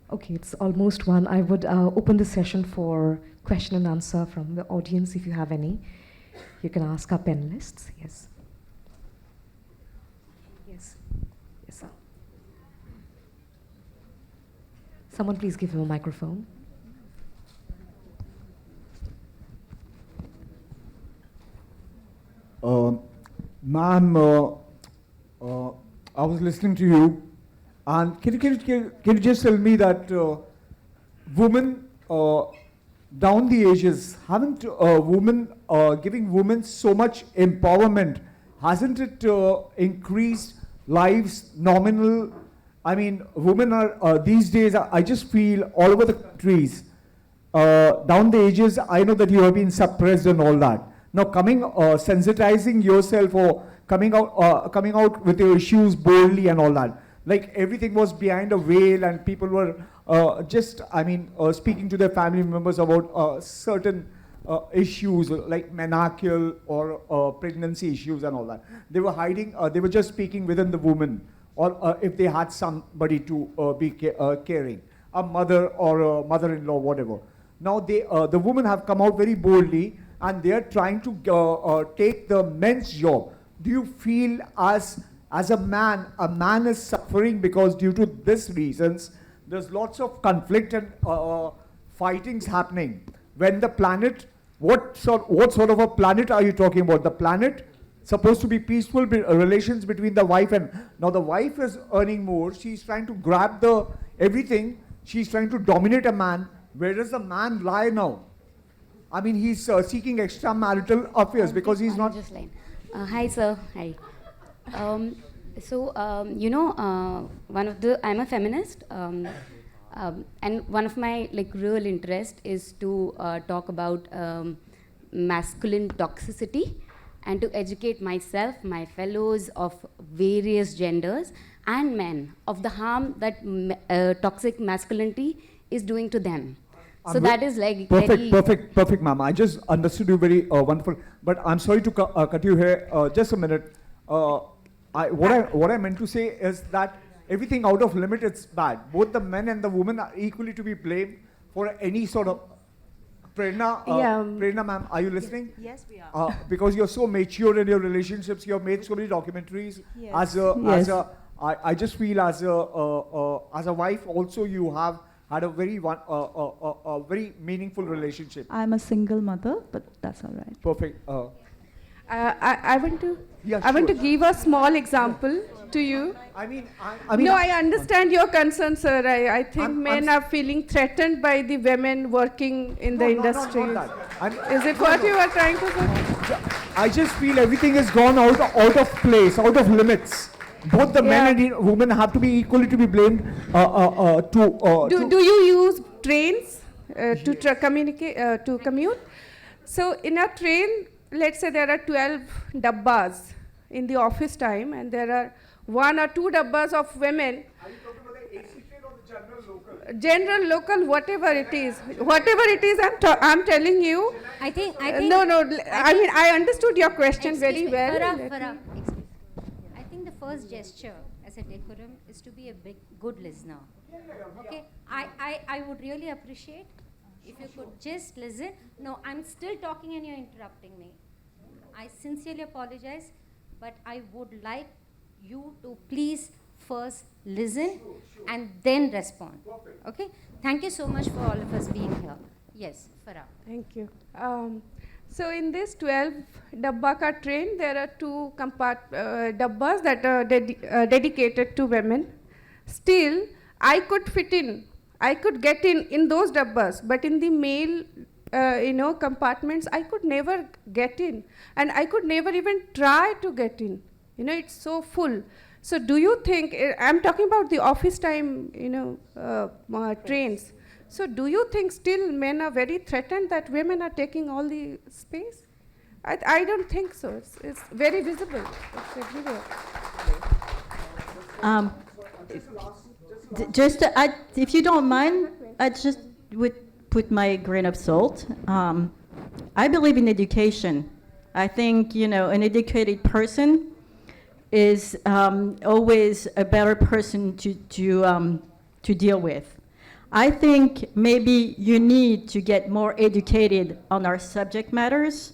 Okay, it's almost one. I would open the session for question and answer from the audience if you have any. You can ask our panelists. Yes. Yes. Yes, sir. Someone please give him a microphone. Ma'am, I was listening to you, and can you just tell me that women down the ages, haven't women giving women so much empowerment, hasn't it increased lives nominal? I mean, women are these days, I just feel all over the countries, down the ages, I know that you have been suppressed and all that. Now sensitizing yourself or coming out with your issues boldly and all that. Like everything was behind a veil and people were speaking to their family members about certain issues like menarche or pregnancy issues and all that. They were hiding, they were just speaking within the woman, or if they had somebody to be caring, a mother or a mother-in-law, whatever. Now the women have come out very boldly and they are trying to take the men's job. Do you feel as a man is suffering because due to these reasons, there's lots of conflict and fightings happening? When the planet, what sort of a planet are you talking about? The planet supposed to be peaceful relations between the wife and, now the wife is earning more, she's trying to grab everything, she's trying to dominate a man. Where does the man lie now? I mean, he's seeking extramarital affairs because he's not... Hi, sir. Hi. I'm a feminist, and one of my real interest is to talk about masculine toxicity and to educate myself, my fellows of various genders and men of the harm that toxic masculinity is doing to them. So that is perfect, ma'am. I just understood you very wonderful. But I'm sorry to cut you here. Just a minute. What I meant to say is that everything out of limit is bad. Both the men and the women are equally to be blamed for any sort of... Prerna, ma'am, are you listening? Yes, we are. Because you're so mature in your relationships, you have made so many documentaries. Yes. I just feel as a wife also you have had a very meaningful relationship. I'm a single mother, but that's all right. Perfect. I want to Yeah, I want to sure. give a small example to you. I I understand your concern, sir. I think men are feeling threatened by the women working in the industry. Is it what you are trying to say? I just feel everything has gone out of place, out of limits. Both the men and women have to be equally to be blamed. Do you use trains to commute? So in a train, let's say there are 12 dabbas in the office time, and there are 1 or 2 dabbas of women. Are you talking about the AC train or the general local? General, local, whatever it is, I'm telling you. I think. I understood your question very well. Farha, I think the first gesture as a decorum is to be a good listener. Okay, I would really appreciate if you could just listen. No, I'm still talking and you're interrupting me. I sincerely apologize, but I would like you to please first listen and then respond. Okay? Thank you so much for all of us being here. Yes, Farha. Thank you. So in this 12 dabba ka train, there are 2 dabbas that are dedicated to women. Still, I could fit in. I could get in those dabbas, but in the male compartments, I could never get in, and I could never even try to get in. It's so full. So do you think, I'm talking about the office time, trains. So do you think still men are very threatened that women are taking all the space? I don't think so. It's very visible. It's everywhere. If you don't mind, I just would put my grain of salt. I believe in education. I think, an educated person is always a better person to deal with. I think maybe you need to get more educated on our subject matters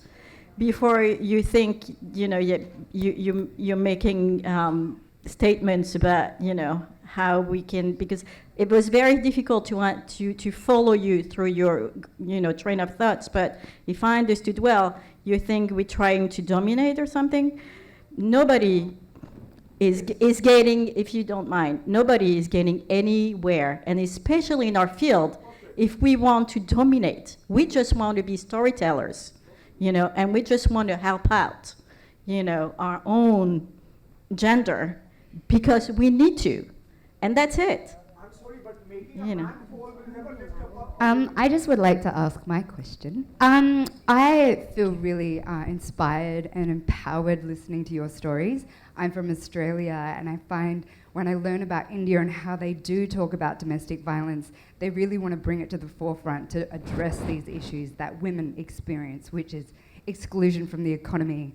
before you think, you're making statements about, how we can, because it was very difficult to follow you through your train of thoughts. But if I understood well, you think we're trying to dominate or something. Nobody is getting, if you don't mind, nobody is getting anywhere, and especially in our field, if we want to dominate. We just want to be storytellers, and we just want to help out, our own gender, because we need to, and that's it. I'm sorry, but making a man fall will never lift up. I just would like to ask my question. I feel really inspired and empowered listening to your stories. I'm from Australia, and I find when I learn about India and how they do talk about domestic violence, they really want to bring it to the forefront to address these issues that women experience, which is exclusion from the economy,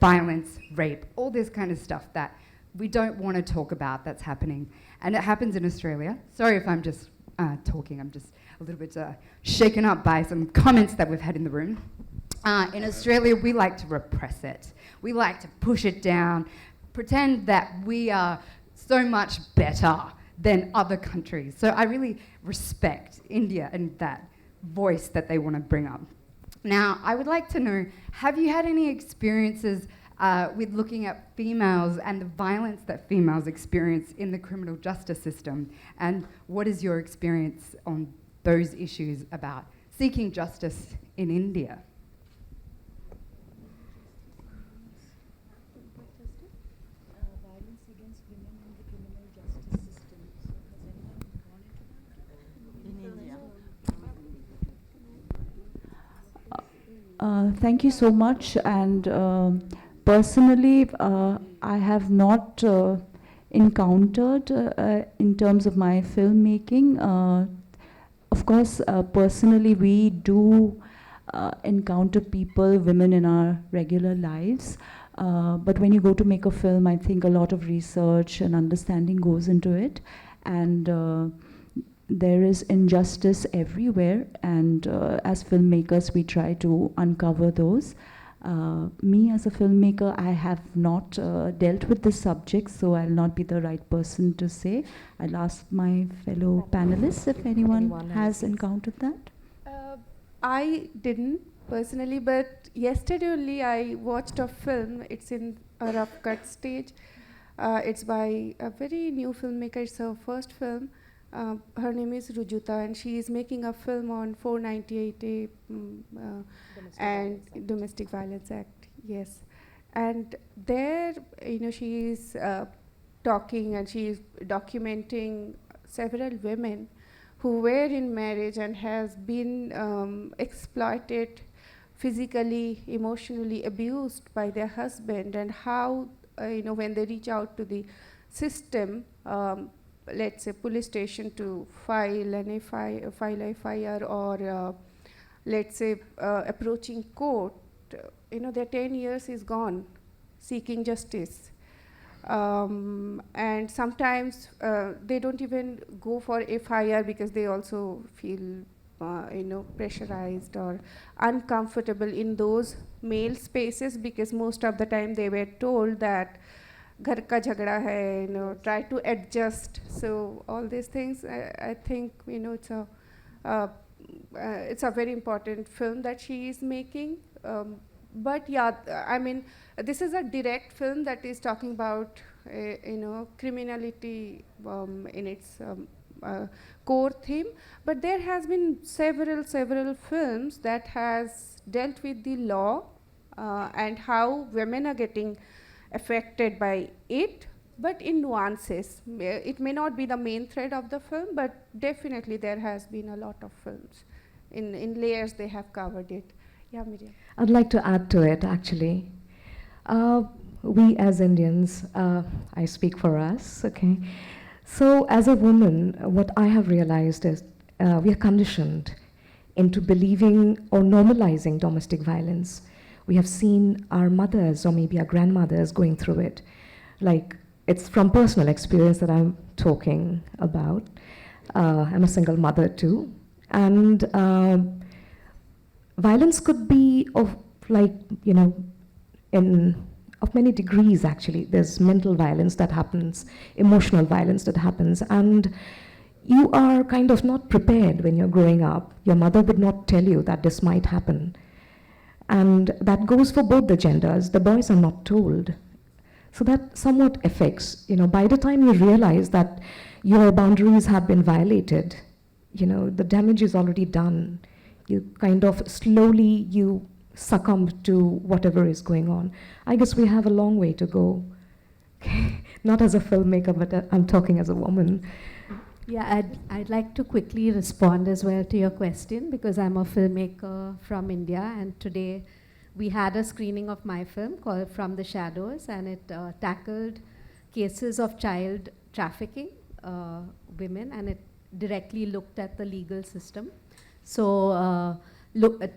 violence, rape, all this kind of stuff that we don't want to talk about that's happening. And it happens in Australia. Sorry if I'm just talking, I'm just a little bit shaken up by some comments that we've had in the room. In Australia, we like to repress it. We like to push it down, pretend that we are so much better than other countries. So I really respect India and that voice that they want to bring up. Now, I would like to know, have you had any experiences with looking at females and the violence that females experience in the criminal justice system? And what is your experience on those issues about seeking justice in India? Thank you so much. And personally, I have not encountered in terms of my filmmaking. Of course, personally, we do encounter people, women in our regular lives. But when you go to make a film, I think a lot of research and understanding goes into it. And there is injustice everywhere, and as filmmakers, we try to uncover those. Me as a filmmaker, I have not dealt with this subject, so I'll not be the right person to say. I'll ask my fellow panelists if anyone has encountered that. I didn't personally, but yesterday only I watched a film. It's in a rough cut stage. It's by a very new filmmaker. It's her first film. Her name is Rujuta, and she is making a film on 498A and Domestic Violence Act. Yes, and there, she is talking and she is documenting several women who were in marriage and has been exploited, physically, emotionally abused by their husband, and how when they reach out to the system. Let's say police station to file an FIR, or let's say approaching court, their 10 years is gone seeking justice. And sometimes they don't even go for FIR because they also feel pressurized or uncomfortable in those male spaces, because most of the time they were told that घर का झगड़ा है, try to adjust. So all these things, I think it's a very important film that she is making. But yeah, I mean, this is a direct film that is talking about criminality in its core theme. But there has been several films that has dealt with the law and how women are getting affected by it, but in nuances. It may not be the main thread of the film, but definitely there has been a lot of films. In layers they have covered it. Yeah, Miriam. I'd like to add to it, actually. We as Indians, I speak for us, okay? So as a woman, what I have realized is we are conditioned into believing or normalizing domestic violence. We have seen our mothers or maybe our grandmothers going through it. Like, it's from personal experience that I'm talking about. I'm a single mother too. And violence could be of in of many degrees, actually. There's mental violence that happens, emotional violence that happens, and you are kind of not prepared when you're growing up. Your mother would not tell you that this might happen. And that goes for both the genders. The boys are not told. So that somewhat affects, by the time you realize that your boundaries have been violated, the damage is already done. You kind of slowly, you succumb to whatever is going on. I guess we have a long way to go. Not as a filmmaker, but I'm talking as a woman. Yeah, I'd like to quickly respond as well to your question, because I'm a filmmaker from India, and today we had a screening of my film called From the Shadows, and it tackled cases of child trafficking, women, and it directly looked at the legal system. So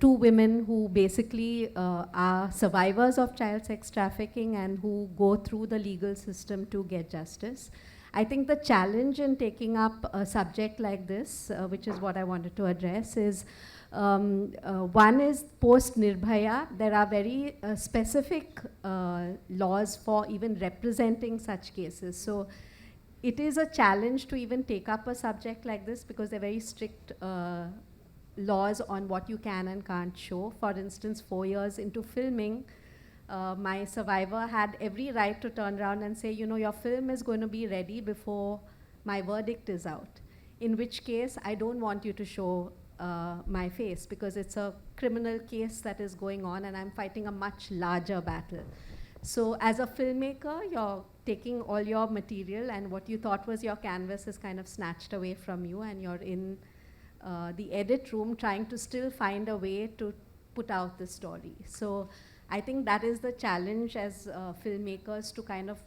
two women who basically are survivors of child sex trafficking and who go through the legal system to get justice. I think the challenge in taking up a subject like this, which is what I wanted to address, is one is post-Nirbhaya. There are very specific laws for even representing such cases. So it is a challenge to even take up a subject like this, because there are very strict laws on what you can and can't show. For instance, 4 years into filming, my survivor had every right to turn around and say, your film is going to be ready before my verdict is out. In which case, I don't want you to show my face, because it's a criminal case that is going on and I'm fighting a much larger battle. So as a filmmaker, you're taking all your material and what you thought was your canvas is kind of snatched away from you, and you're in the edit room trying to still find a way to put out the story. So I think that is the challenge as filmmakers, to kind of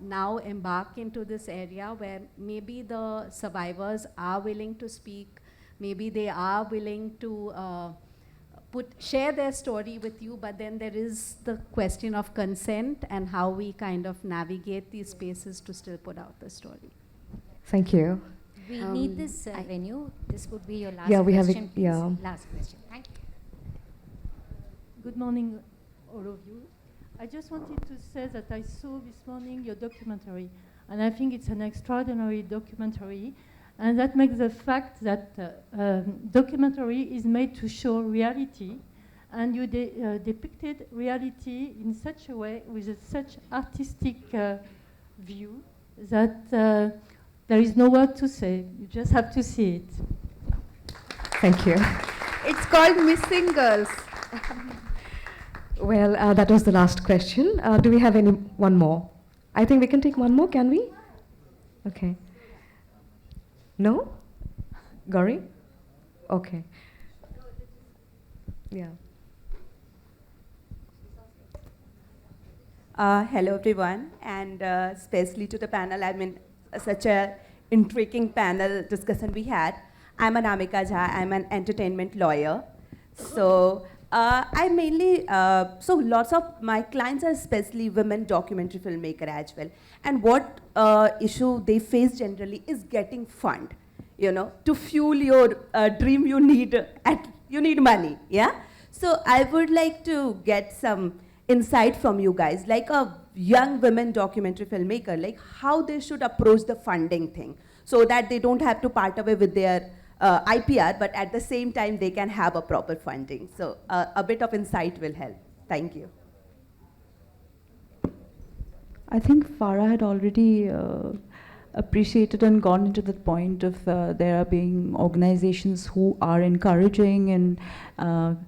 now embark into this area where maybe the survivors are willing to speak, maybe they are willing to share their story with you, but then there is the question of consent and how we kind of navigate these spaces to still put out the story. Thank you. We need this venue. This would be your last Yeah, we question. have it, yeah. Please. Last question. Thank you. Good morning, all of you. I just wanted to say that I saw this morning your documentary, and I think it's an extraordinary documentary, and that makes the fact that documentary is made to show reality, and you depicted reality in such a way, with such artistic view, that there is no word to say. You just have to see it. Thank you. It's called Missing Girls. Well, that was the last question. Do we have one more? I think we can take one more, can we? Okay. No? Gauri? Okay. Yeah. Hello everyone, and especially to the panel. I mean, such a intriguing panel discussion we had. I'm Anamika Jha. I'm an entertainment lawyer. So I mainly, so lots of my clients are especially women documentary filmmaker as well. And what issue they face generally is getting fund. To fuel your dream, you need money, yeah? So I would like to get some insight from you guys, like a young women documentary filmmaker, like how they should approach the funding thing, so that they don't have to part away with their IPR, but at the same time they can have a proper funding. So a bit of insight will help. Thank you. I think Farha had already appreciated and gone into the point of there are being organizations who are encouraging and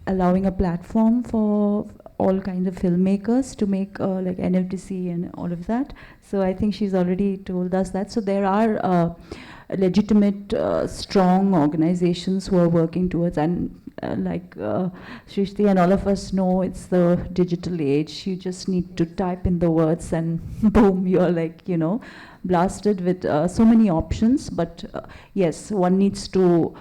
allowing a platform for all kinds of filmmakers to make like NFDC and all of that. So I think she's already told us that. So there are legitimate, strong organizations who are working towards, and like Srishti and all of us know, it's the digital age. You just need to type in the words and boom, you're like, blasted with so many options. But yes, one needs to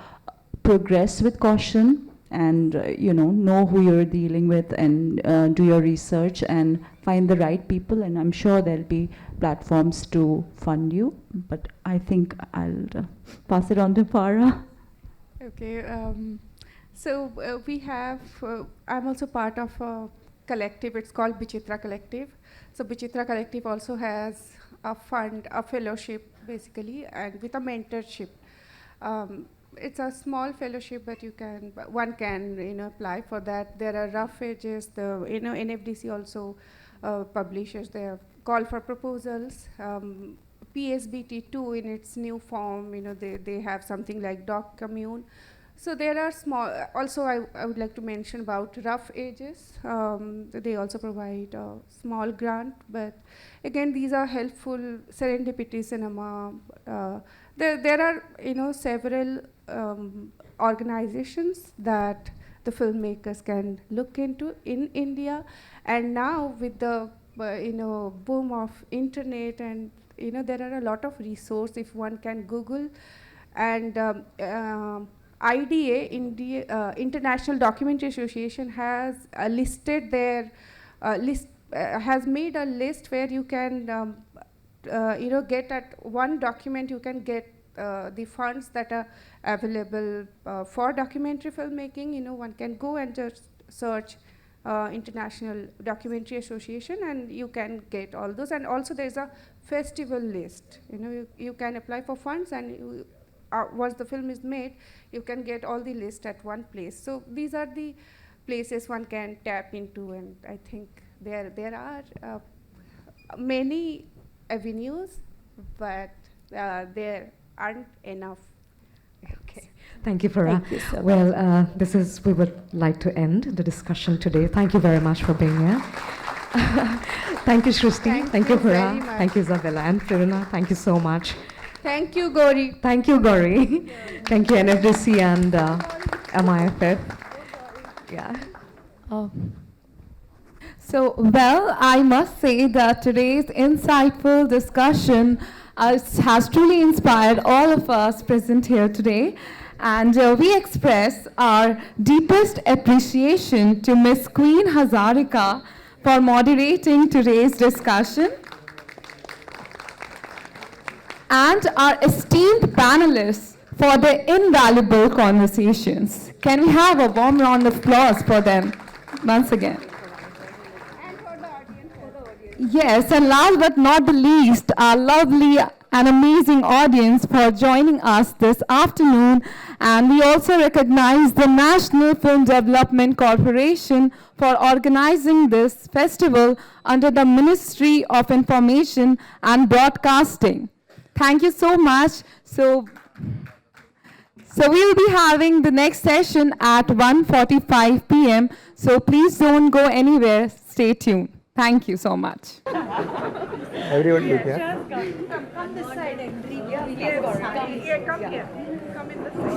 progress with caution and know who you're dealing with, and do your research and find the right people, and I'm sure there'll be platforms to fund you. But I think I'll pass it on to Farha. Okay, so we have, I'm also part of a collective. It's called Bichitra Collective. So Bichitra Collective also has a fund, a fellowship, basically, and with a mentorship. It's a small fellowship, but one can apply for that. There are rough edges. The NFDC also publishes their call for proposals. PSBT2 in its new form, they have something like Doc Commune. So there are small, also I would like to mention about Rough Edges. They also provide a small grant, but again, these are helpful. Serendipity Cinema. There are, several organizations that the filmmakers can look into in India. And now with the, boom of internet and, there are a lot of resources if one can Google. And IDA, International Documentary Association, has listed their has made a list where you can, get at one document, you can get the funds that are available for documentary filmmaking. One can go and just search International Documentary Association, and you can get all those. And also, there's a festival list. You can apply for funds, and once the film is made, you can get all the list at one place. So these are the places one can tap into, and I think there are many avenues, but there aren't enough. Okay. Thank you, Farha. Thank you so much. Well, we would like to end the discussion today. Thank you very much for being here. Thank you, Srishti. Thank you, Farha. Thank you, Isabella and Firuna. Thank you so much. Thank you, Gauri. Thank you, Gauri. Thank you, NFDC and MIFF. Yeah. Oh. So, well, I must say that today's insightful discussion has truly inspired all of us present here today. And we express our deepest appreciation to Miss Queen Hazarika for moderating today's discussion, and our esteemed panelists for their invaluable conversations. Can we have a warm round of applause for them once again? Yes, and last but not the least, our lovely and amazing audience for joining us this afternoon. And we also recognize the National Film Development Corporation for organizing this festival under the Ministry of Information and Broadcasting. Thank you so much. So we'll be having the next session at 1:45 p.m. So please don't go anywhere. Stay tuned. Thank you so much. Everyone look here. Come this side and come here. Come in the side.